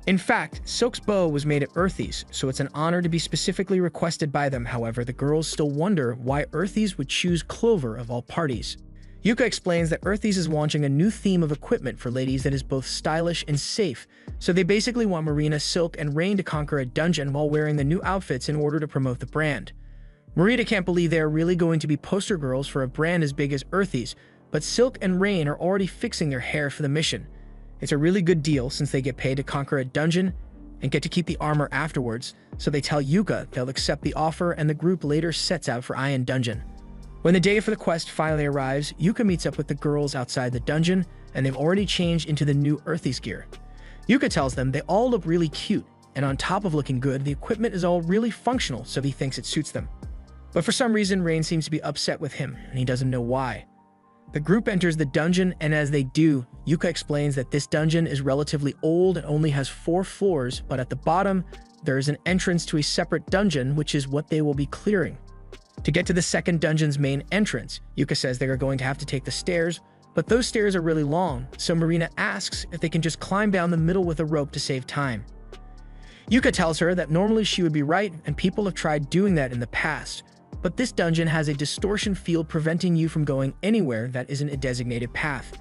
In fact, Silk's bow was made at Earthy's, so it's an honor to be specifically requested by them. However, the girls still wonder why Earthy's would choose Clover of all parties. Yuka explains that Earthy's is launching a new theme of equipment for ladies that is both stylish and safe, so they basically want Marina, Silk, and Rain to conquer a dungeon while wearing the new outfits in order to promote the brand. Marina can't believe they are really going to be poster girls for a brand as big as Earthy's, but Silk and Rain are already fixing their hair for the mission. It's a really good deal since they get paid to conquer a dungeon and get to keep the armor afterwards, so they tell Yuka they'll accept the offer, and the group later sets out for Iron Dungeon. When the day for the quest finally arrives, Yuka meets up with the girls outside the dungeon, and they've already changed into the new Earthy's gear. Yuka tells them they all look really cute, and on top of looking good, the equipment is all really functional, so he thinks it suits them. But for some reason, Rain seems to be upset with him, and he doesn't know why. The group enters the dungeon, and as they do, Yuka explains that this dungeon is relatively old and only has 4 floors, but at the bottom, there is an entrance to a separate dungeon, which is what they will be clearing. To get to the second dungeon's main entrance, Yuka says they are going to have to take the stairs, but those stairs are really long, so Marina asks if they can just climb down the middle with a rope to save time. Yuka tells her that normally she would be right, and people have tried doing that in the past, but this dungeon has a distortion field preventing you from going anywhere that isn't a designated path.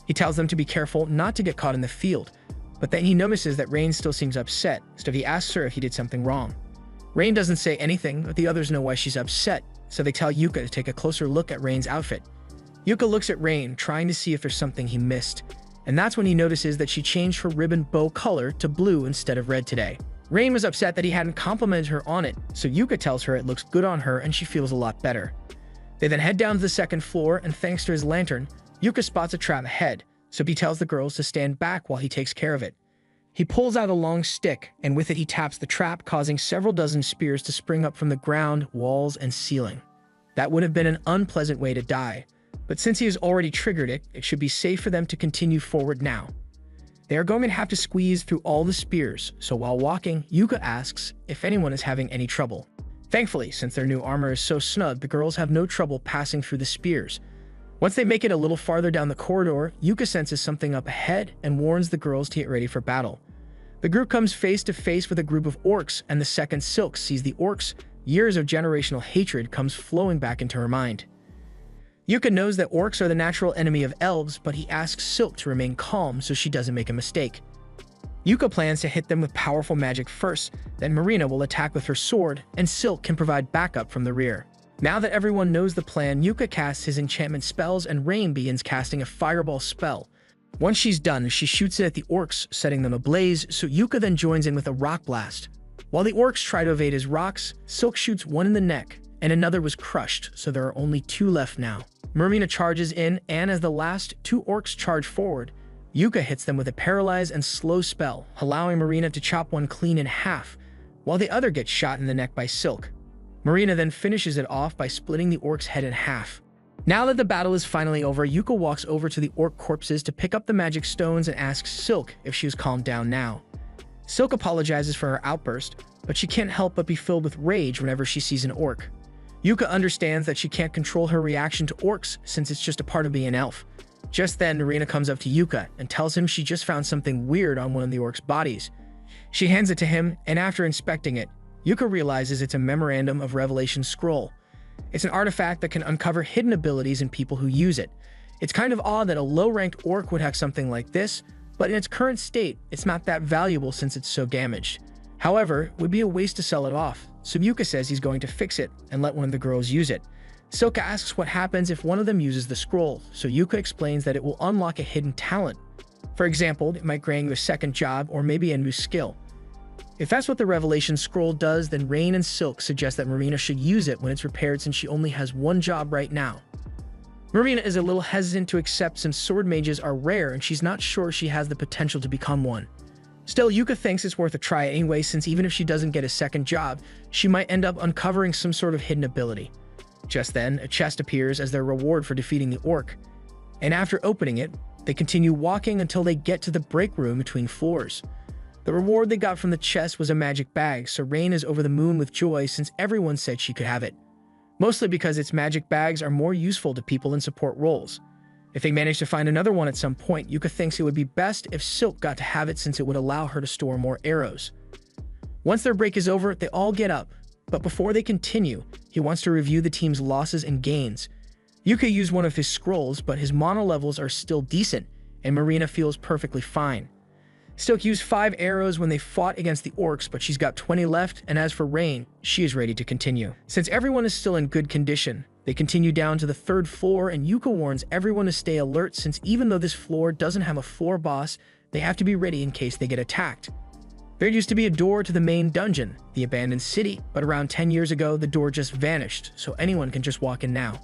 He tells them to be careful not to get caught in the field, but then he notices that Rain still seems upset, so he asks her if he did something wrong. Rain doesn't say anything, but the others know why she's upset, so they tell Yuka to take a closer look at Rain's outfit. Yuka looks at Rain, trying to see if there's something he missed, and that's when he notices that she changed her ribbon bow color to blue instead of red today. Rain was upset that he hadn't complimented her on it, so Yuka tells her it looks good on her and she feels a lot better. They then head down to the second floor, and thanks to his lantern, Yuka spots a trap ahead, so he tells the girls to stand back while he takes care of it. He pulls out a long stick, and with it he taps the trap, causing several dozen spears to spring up from the ground, walls, and ceiling. That would have been an unpleasant way to die, but since he has already triggered it, it should be safe for them to continue forward now. They are going to have to squeeze through all the spears, so while walking, Yuka asks if anyone is having any trouble. Thankfully, since their new armor is so snug, the girls have no trouble passing through the spears. Once they make it a little farther down the corridor, Yuka senses something up ahead and warns the girls to get ready for battle. The group comes face to face with a group of orcs, and the second Silk sees the orcs, years of generational hatred comes flowing back into her mind. Yuka knows that orcs are the natural enemy of elves, but he asks Silk to remain calm so she doesn't make a mistake. Yuka plans to hit them with powerful magic first, then Marina will attack with her sword, and Silk can provide backup from the rear. Now that everyone knows the plan, Yuka casts his enchantment spells, and Rain begins casting a fireball spell. Once she's done, she shoots it at the orcs, setting them ablaze, so Yuka then joins in with a rock blast. While the orcs try to evade his rocks, Silk shoots one in the neck, and another was crushed, so there are only 2 left now. Marina charges in, and as the last 2 orcs charge forward, Yuka hits them with a paralyze and slow spell, allowing Marina to chop one clean in half, while the other gets shot in the neck by Silk. Marina then finishes it off by splitting the orc's head in half. Now that the battle is finally over, Yuka walks over to the orc corpses to pick up the magic stones and asks Silk if she was calmed down now. Silk apologizes for her outburst, but she can't help but be filled with rage whenever she sees an orc. Yuka understands that she can't control her reaction to orcs since it's just a part of being an elf. Just then, Marina comes up to Yuka and tells him she just found something weird on one of the orc's bodies. She hands it to him, and after inspecting it, Yuka realizes it's a Memorandum of Revelation scroll. It's an artifact that can uncover hidden abilities in people who use it. It's kind of odd that a low-ranked orc would have something like this, but in its current state, it's not that valuable since it's so damaged. However, it would be a waste to sell it off, so Yuka says he's going to fix it and let one of the girls use it. Silk asks what happens if one of them uses the scroll, so Yuka explains that it will unlock a hidden talent. For example, it might grant you a second job or maybe a new skill. If that's what the Revelation Scroll does, then Rain and Silk suggest that Marina should use it when it's repaired since she only has 1 job right now. Marina is a little hesitant to accept since sword mages are rare and she's not sure she has the potential to become one. Still, Yuka thinks it's worth a try anyway, since even if she doesn't get a second job, she might end up uncovering some sort of hidden ability. Just then, a chest appears as their reward for defeating the orc, and after opening it, they continue walking until they get to the break room between floors. The reward they got from the chest was a magic bag, so Rain is over the moon with joy since everyone said she could have it. Mostly because its magic bags are more useful to people in support roles. If they manage to find another one at some point, Yuka thinks it would be best if Silk got to have it since it would allow her to store more arrows. Once their break is over, they all get up, but before they continue, he wants to review the team's losses and gains. Yuka used one of his scrolls, but his mana levels are still decent, and Marina feels perfectly fine. Silk used 5 arrows when they fought against the orcs, but she's got 20 left, and as for Rain, she is ready to continue. Since everyone is still in good condition, they continue down to the 3rd floor, and Yuka warns everyone to stay alert since even though this floor doesn't have a floor boss, they have to be ready in case they get attacked. There used to be a door to the main dungeon, the abandoned city, but around 10 years ago, the door just vanished, so anyone can just walk in now.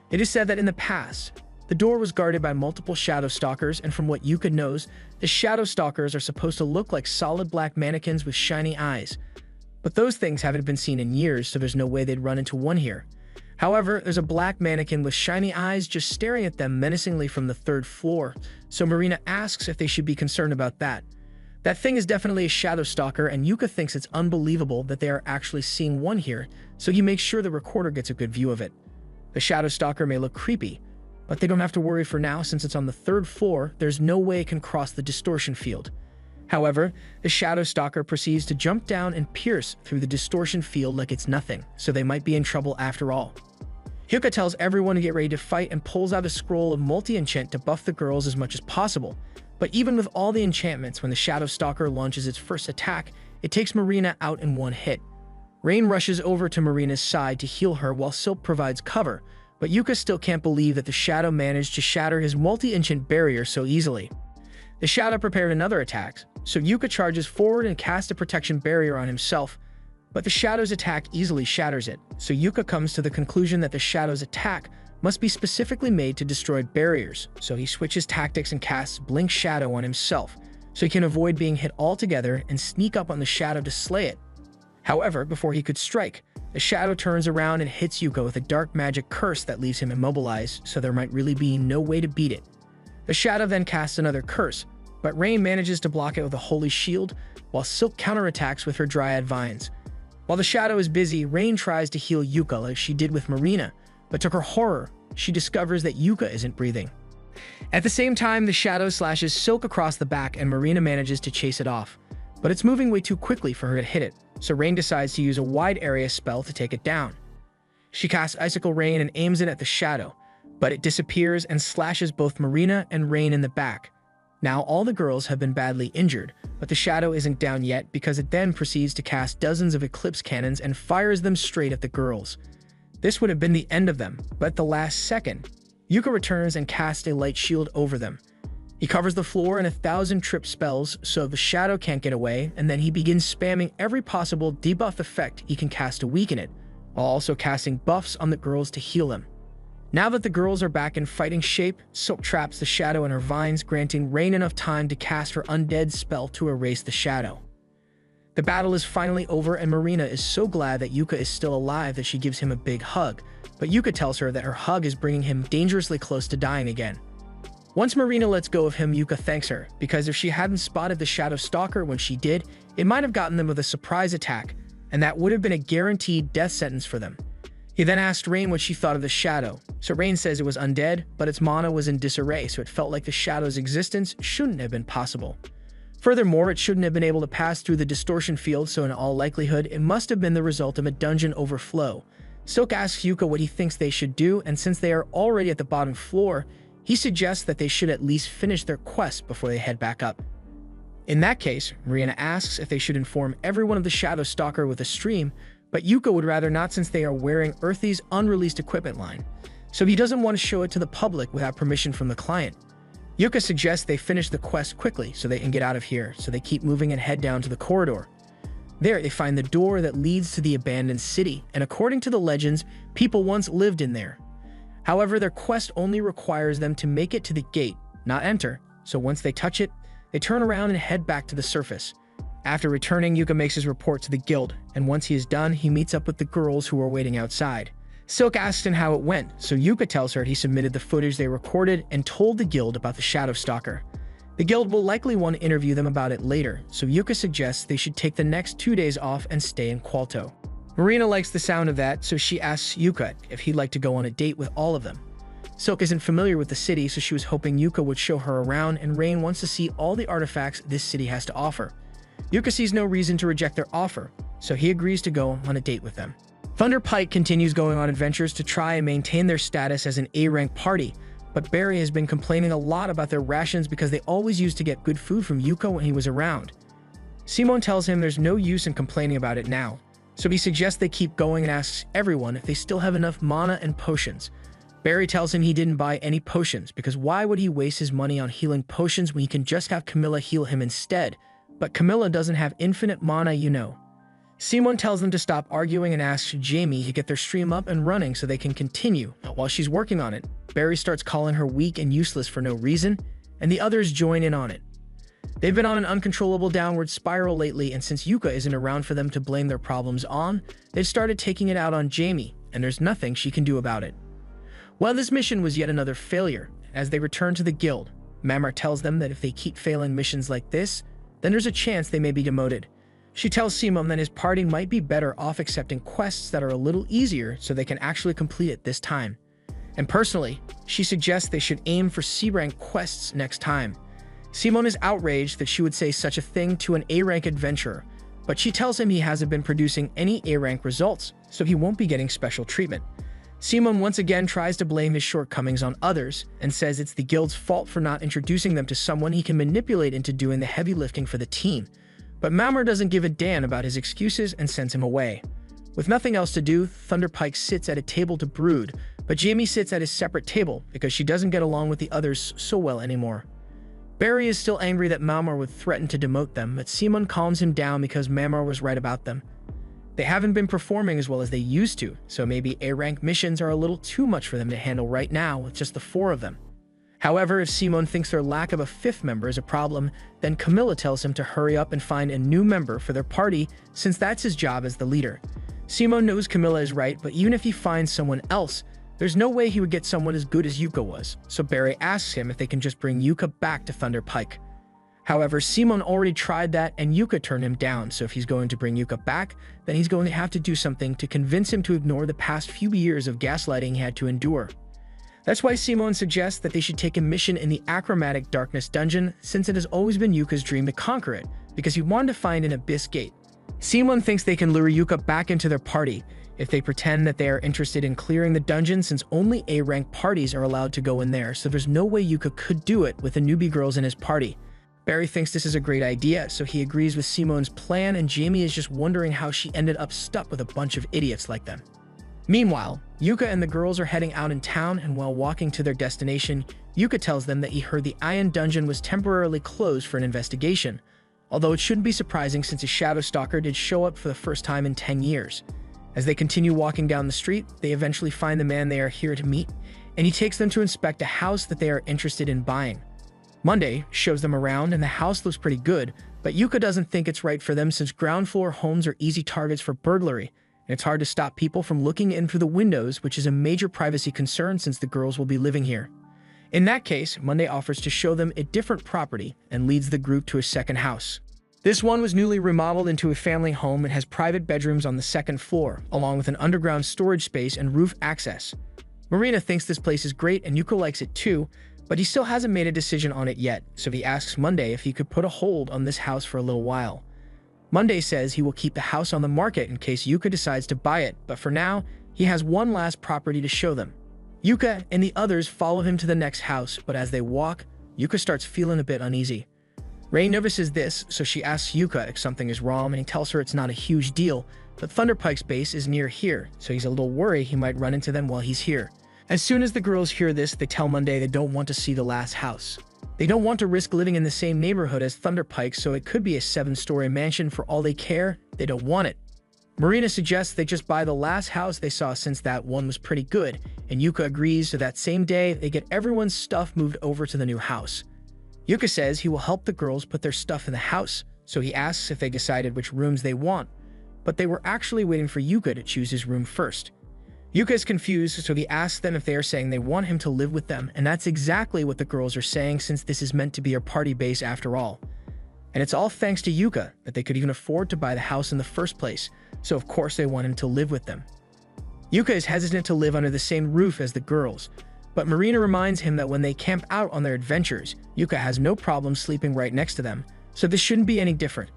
It is said that in the past, the door was guarded by multiple Shadow Stalkers, and from what Yuka knows, the Shadow Stalkers are supposed to look like solid black mannequins with shiny eyes. But those things haven't been seen in years, so there's no way they'd run into one here. However, there's a black mannequin with shiny eyes just staring at them menacingly from the 3rd floor, so Marina asks if they should be concerned about that. That thing is definitely a Shadow Stalker, and Yuka thinks it's unbelievable that they are actually seeing one here, so he makes sure the recorder gets a good view of it. The Shadow Stalker may look creepy, but they don't have to worry for now since it's on the 3rd floor. There's no way it can cross the distortion field. However, the Shadow Stalker proceeds to jump down and pierce through the distortion field like it's nothing, so they might be in trouble after all. Yuka tells everyone to get ready to fight and pulls out a scroll of multi-enchant to buff the girls as much as possible. But even with all the enchantments, when the Shadow Stalker launches its first attack, it takes Marina out in one hit. Rain rushes over to Marina's side to heal her while Silk provides cover, but Yuka still can't believe that the Shadow managed to shatter his multi-enchant barrier so easily. The Shadow prepared another attack, so Yuka charges forward and casts a protection barrier on himself, but the Shadow's attack easily shatters it, so Yuka comes to the conclusion that the Shadow's attack must be specifically made to destroy barriers, so he switches tactics and casts Blink Shadow on himself, so he can avoid being hit altogether and sneak up on the Shadow to slay it. However, before he could strike, the Shadow turns around and hits Yuka with a dark magic curse that leaves him immobilized, so there might really be no way to beat it. The Shadow then casts another curse, but Rain manages to block it with a holy shield, while Silk counterattacks with her Dryad Vines. While the Shadow is busy, Rain tries to heal Yuka like she did with Marina, but to her horror, she discovers that Yuka isn't breathing. At the same time, the Shadow slashes Silk across the back and Marina manages to chase it off, but it's moving way too quickly for her to hit it, so Rain decides to use a wide area spell to take it down. She casts Icicle Rain and aims it at the Shadow, but it disappears and slashes both Marina and Rain in the back. Now all the girls have been badly injured, but the Shadow isn't down yet because it then proceeds to cast dozens of Eclipse Cannons and fires them straight at the girls. This would have been the end of them, but at the last second, Yuka returns and casts a light shield over them. He covers the floor in 1,000 trip spells so the Shadow can't get away, and then he begins spamming every possible debuff effect he can cast to weaken it, while also casting buffs on the girls to heal them. Now that the girls are back in fighting shape, Silk traps the Shadow in her vines, granting Rain enough time to cast her Undead spell to erase the Shadow. The battle is finally over and Marina is so glad that Yuka is still alive that she gives him a big hug, but Yuka tells her that her hug is bringing him dangerously close to dying again. Once Marina lets go of him, Yuka thanks her, because if she hadn't spotted the Shadow Stalker when she did, it might have gotten them with a surprise attack, and that would have been a guaranteed death sentence for them. He then asked Rain what she thought of the Shadow, so Rain says it was undead, but its mana was in disarray, so it felt like the Shadow's existence shouldn't have been possible. Furthermore, it shouldn't have been able to pass through the distortion field, so in all likelihood, it must have been the result of a dungeon overflow. Silk asks Yuka what he thinks they should do, and since they are already at the bottom floor, he suggests that they should at least finish their quest before they head back up. In that case, Marina asks if they should inform everyone of the Shadow Stalker with a stream, but Yuka would rather not since they are wearing Earthy's unreleased equipment line, so he doesn't want to show it to the public without permission from the client. Yuka suggests they finish the quest quickly so they can get out of here, so they keep moving and head down to the corridor. There, they find the door that leads to the abandoned city, and according to the legends, people once lived in there. However, their quest only requires them to make it to the gate, not enter, so once they touch it, they turn around and head back to the surface. After returning, Yuka makes his report to the guild, and once he is done, he meets up with the girls who are waiting outside. Silk asks him how it went, so Yuka tells her he submitted the footage they recorded and told the guild about the Shadow Stalker. The guild will likely want to interview them about it later, so Yuka suggests they should take the next 2 days off and stay in Qualto. Marina likes the sound of that, so she asks Yuka if he'd like to go on a date with all of them. Silk isn't familiar with the city, so she was hoping Yuka would show her around, and Rain wants to see all the artifacts this city has to offer. Yuka sees no reason to reject their offer, so he agrees to go on a date with them. Thunder Pike continues going on adventures to try and maintain their status as an A-rank party, but Barry has been complaining a lot about their rations because they always used to get good food from Yuka when he was around. Simone tells him there's no use in complaining about it now, so he suggests they keep going and asks everyone if they still have enough mana and potions. Barry tells him he didn't buy any potions because why would he waste his money on healing potions when he can just have Camilla heal him instead? But Camilla doesn't have infinite mana, you know. Simone tells them to stop arguing and asks Jamie to get their stream up and running so they can continue. While she's working on it, Barry starts calling her weak and useless for no reason, and the others join in on it. They've been on an uncontrollable downward spiral lately, and since Yuka isn't around for them to blame their problems on, they've started taking it out on Jamie, and there's nothing she can do about it. Well, this mission was yet another failure. As they return to the guild, Mamar tells them that if they keep failing missions like this, then there's a chance they may be demoted. She tells Simon that his party might be better off accepting quests that are a little easier so they can actually complete it this time. And personally, she suggests they should aim for C-rank quests next time. Simon is outraged that she would say such a thing to an A-rank adventurer, but she tells him he hasn't been producing any A-rank results, so he won't be getting special treatment. Simon once again tries to blame his shortcomings on others and says it's the guild's fault for not introducing them to someone he can manipulate into doing the heavy lifting for the team. But Mamar doesn't give a damn about his excuses and sends him away. With nothing else to do, Thunder Pike sits at a table to brood, but Jamie sits at his separate table because she doesn't get along with the others so well anymore. Barry is still angry that Mamar would threaten to demote them, but Simon calms him down because Mamar was right about them. They haven't been performing as well as they used to, so maybe A-rank missions are a little too much for them to handle right now with just the 4 of them. However, if Simon thinks their lack of a 5th member is a problem, then Camilla tells him to hurry up and find a new member for their party since that's his job as the leader. Simon knows Camilla is right, but even if he finds someone else, there's no way he would get someone as good as Yuka was, so Barry asks him if they can just bring Yuka back to Thunder Pike. However, Simon already tried that and Yuka turned him down, so if he's going to bring Yuka back, then he's going to have to do something to convince him to ignore the past few years of gaslighting he had to endure. That's why Simon suggests that they should take a mission in the Achromatic Darkness dungeon, since it has always been Yuka's dream to conquer it, because he wanted to find an abyss gate. Simon thinks they can lure Yuka back into their party if they pretend that they are interested in clearing the dungeon, since only A-rank parties are allowed to go in there, so there's no way Yuka could do it with the newbie girls in his party. Barry thinks this is a great idea, so he agrees with Simon's plan, and Jamie is just wondering how she ended up stuck with a bunch of idiots like them. Meanwhile, Yuka and the girls are heading out in town, and while walking to their destination, Yuka tells them that he heard the Iron Dungeon was temporarily closed for an investigation, although it shouldn't be surprising since a Shadow Stalker did show up for the first time in 10 years. As they continue walking down the street, they eventually find the man they are here to meet, and he takes them to inspect a house that they are interested in buying. Monday shows them around, and the house looks pretty good, but Yuka doesn't think it's right for them since ground floor homes are easy targets for burglary, and it's hard to stop people from looking in through the windows, which is a major privacy concern since the girls will be living here. In that case, Monday offers to show them a different property and leads the group to a second house. This one was newly remodeled into a family home and has private bedrooms on the 2nd floor, along with an underground storage space and roof access. Marina thinks this place is great and Yuka likes it too, but he still hasn't made a decision on it yet, so he asks Monday if he could put a hold on this house for a little while. Monday says he will keep the house on the market in case Yuka decides to buy it, but for now, he has one last property to show them. Yuka and the others follow him to the next house, but as they walk, Yuka starts feeling a bit uneasy. Ray notices this, so she asks Yuka if something is wrong, and he tells her it's not a huge deal, but Thunder Pike's base is near here, so he's a little worried he might run into them while he's here. As soon as the girls hear this, they tell Monday they don't want to see the last house. They don't want to risk living in the same neighborhood as Thunder Pike, so it could be a 7-story mansion for all they care. They don't want it. Marina suggests they just buy the last house they saw since that one was pretty good, and Yuka agrees, so that same day, they get everyone's stuff moved over to the new house. Yuka says he will help the girls put their stuff in the house, so he asks if they decided which rooms they want, but they were actually waiting for Yuka to choose his room first. Yuka is confused, so he asks them if they are saying they want him to live with them, and that's exactly what the girls are saying since this is meant to be a party base after all. And it's all thanks to Yuka that they could even afford to buy the house in the first place, so of course they want him to live with them. Yuka is hesitant to live under the same roof as the girls, But Marina reminds him that when they camp out on their adventures, Yuka has no problem sleeping right next to them, so this shouldn't be any different.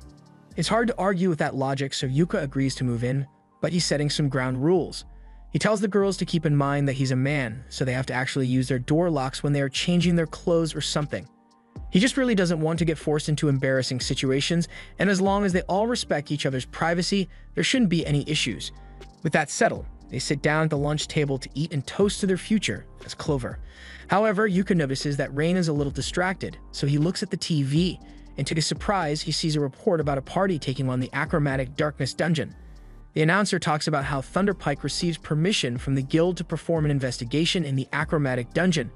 It's hard to argue with that logic, so Yuka agrees to move in, but he's setting some ground rules. He tells the girls to keep in mind that he's a man, so they have to actually use their door locks when they are changing their clothes or something. He just really doesn't want to get forced into embarrassing situations, and as long as they all respect each other's privacy, there shouldn't be any issues. With that settled, they sit down at the lunch table to eat and toast to their future as Clover. However, Yuka notices that Rain is a little distracted, so he looks at the TV, and to his surprise, he sees a report about a party taking on the Achromatic Darkness dungeon. The announcer talks about how Thunderpike receives permission from the guild to perform an investigation in the Achromatic dungeon,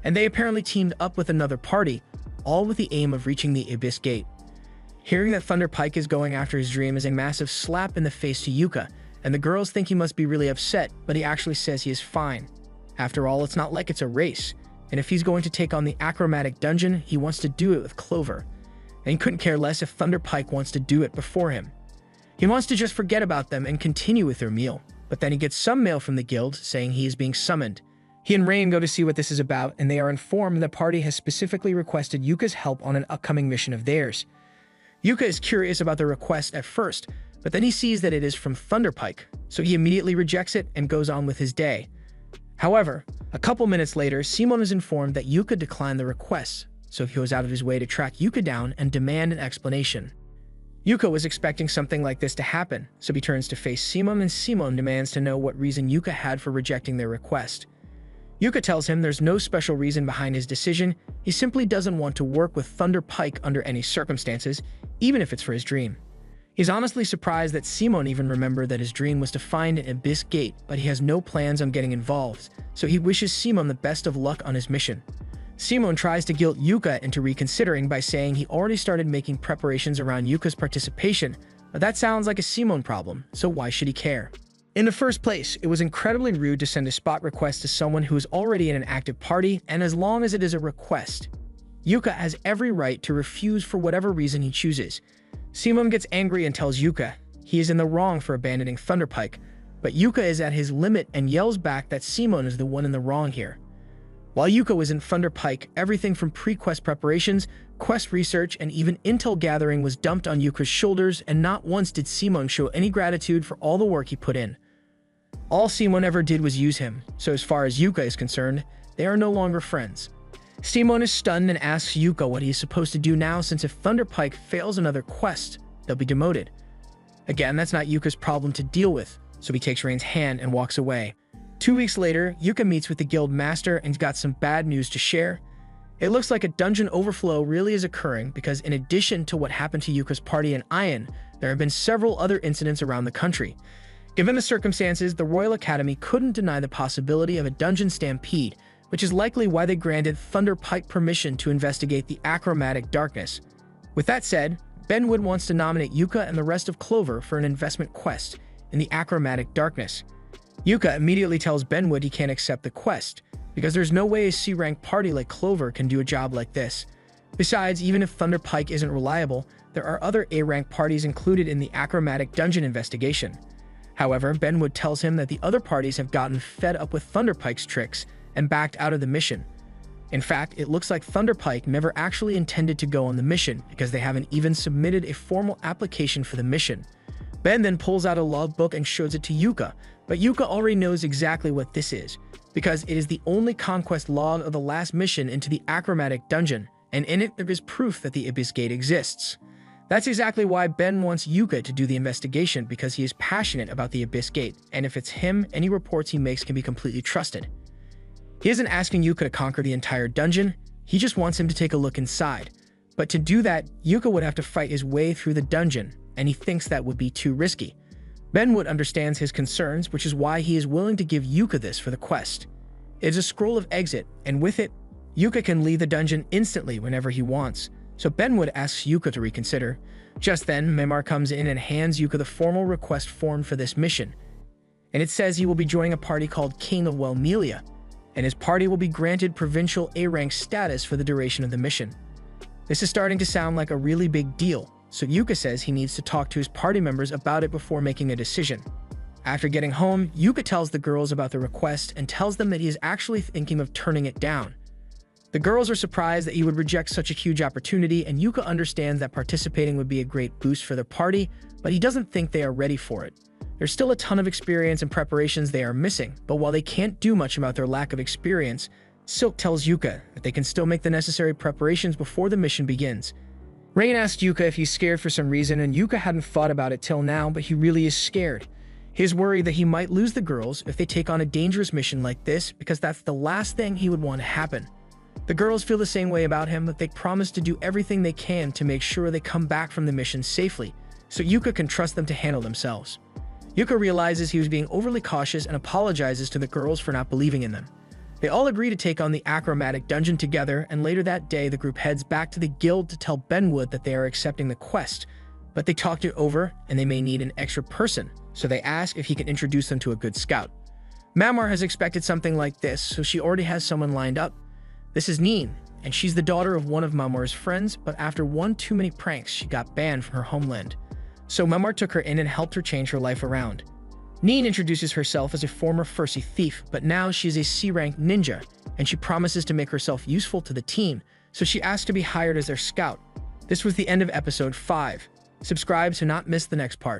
and they apparently teamed up with another party, all with the aim of reaching the Abyss Gate. Hearing that Thunderpike is going after his dream is a massive slap in the face to Yuka, and the girls think he must be really upset, but he actually says he is fine. After all, it's not like it's a race, and if he's going to take on the Achromatic dungeon, he wants to do it with Clover, and he couldn't care less if Thunderpike wants to do it before him. He wants to just forget about them and continue with their meal, but then he gets some mail from the guild saying he is being summoned. He and Rain go to see what this is about, and they are informed the party has specifically requested Yuka's help on an upcoming mission of theirs. Yuka is curious about the request at first, but then he sees that it is from Thunderpike, so he immediately rejects it and goes on with his day. However, a couple minutes later, Simon is informed that Yuka declined the request, so he goes out of his way to track Yuka down and demand an explanation. Yuka was expecting something like this to happen, so he turns to face Simon, and Simon demands to know what reason Yuka had for rejecting their request. Yuka tells him there's no special reason behind his decision, he simply doesn't want to work with Thunderpike under any circumstances, even if it's for his dream. He's honestly surprised that Simon even remembered that his dream was to find an Abyss Gate, but he has no plans on getting involved, so he wishes Simon the best of luck on his mission. Simon tries to guilt Yuka into reconsidering by saying he already started making preparations around Yuka's participation, but that sounds like a Simon problem, so why should he care? In the first place, it was incredibly rude to send a spot request to someone who is already in an active party, and as long as it is a request, Yuka has every right to refuse for whatever reason he chooses. Simon gets angry and tells Yuka he is in the wrong for abandoning Thunderpike, but Yuka is at his limit and yells back that Simon is the one in the wrong here. While Yuka was in Thunderpike, everything from pre-quest preparations, quest research, and even intel gathering was dumped on Yuka's shoulders, and not once did Simon show any gratitude for all the work he put in. All Simon ever did was use him, so as far as Yuka is concerned, they are no longer friends. Simon is stunned and asks Yuka what he is supposed to do now, since if Thunderpike fails another quest, they'll be demoted. Again, that's not Yuka's problem to deal with, so he takes Rain's hand and walks away. 2 weeks later, Yuka meets with the guild master and got some bad news to share. It looks like a dungeon overflow really is occurring because in addition to what happened to Yuka's party in Ion, there have been several other incidents around the country. Given the circumstances, the Royal Academy couldn't deny the possibility of a dungeon stampede, which is likely why they granted Thunderpike permission to investigate the Achromatic Darkness. With that said, Benwood wants to nominate Yuka and the rest of Clover for an investment quest in the Achromatic Darkness. Yuka immediately tells Benwood he can't accept the quest, because there's no way a C-rank party like Clover can do a job like this. Besides, even if Thunderpike isn't reliable, there are other A-rank parties included in the Achromatic Dungeon investigation. However, Benwood tells him that the other parties have gotten fed up with Thunderpike's tricks and backed out of the mission. In fact, it looks like Thunderpike never actually intended to go on the mission because they haven't even submitted a formal application for the mission. Ben then pulls out a logbook and shows it to Yuka, but Yuka already knows exactly what this is, because it is the only conquest log of the last mission into the Achromatic Dungeon, and in it there is proof that the Abyss Gate exists. That's exactly why Ben wants Yuka to do the investigation, because he is passionate about the Abyss Gate, and if it's him, any reports he makes can be completely trusted. He isn't asking Yuka to conquer the entire dungeon, he just wants him to take a look inside. But to do that, Yuka would have to fight his way through the dungeon, and he thinks that would be too risky. Benwood understands his concerns, which is why he is willing to give Yuka this for the quest. It is a scroll of exit, and with it, Yuka can leave the dungeon instantly whenever he wants, so Benwood asks Yuka to reconsider. Just then, Memar comes in and hands Yuka the formal request form for this mission, and it says he will be joining a party called King of Welmelia, and his party will be granted provincial A-rank status for the duration of the mission. This is starting to sound like a really big deal, so Yuka says he needs to talk to his party members about it before making a decision. After getting home, Yuka tells the girls about the request and tells them that he is actually thinking of turning it down. The girls are surprised that he would reject such a huge opportunity, and Yuka understands that participating would be a great boost for their party, but he doesn't think they are ready for it. There's still a ton of experience and preparations they are missing, but while they can't do much about their lack of experience, Silk tells Yuka that they can still make the necessary preparations before the mission begins. Rain asks Yuka if he's scared for some reason, and Yuka hadn't thought about it till now, but he really is scared. He is worried that he might lose the girls if they take on a dangerous mission like this, because that's the last thing he would want to happen. The girls feel the same way about him, but they promise to do everything they can to make sure they come back from the mission safely, so Yuka can trust them to handle themselves. Yuka realizes he was being overly cautious and apologizes to the girls for not believing in them. They all agree to take on the achromatic dungeon together, and later that day the group heads back to the guild to tell Benwood that they are accepting the quest, but they talked it over and they may need an extra person, so they ask if he can introduce them to a good scout. Mamar has expected something like this, so she already has someone lined up. This is Neen, and she's the daughter of one of Mamar's friends, but after one too many pranks, she got banned from her homeland. So Mamar took her in and helped her change her life around. Neen introduces herself as a former Fursi thief, but now she is a C-rank ninja, and she promises to make herself useful to the team, so she asks to be hired as their scout. This was the end of episode 5. Subscribe to not miss the next part.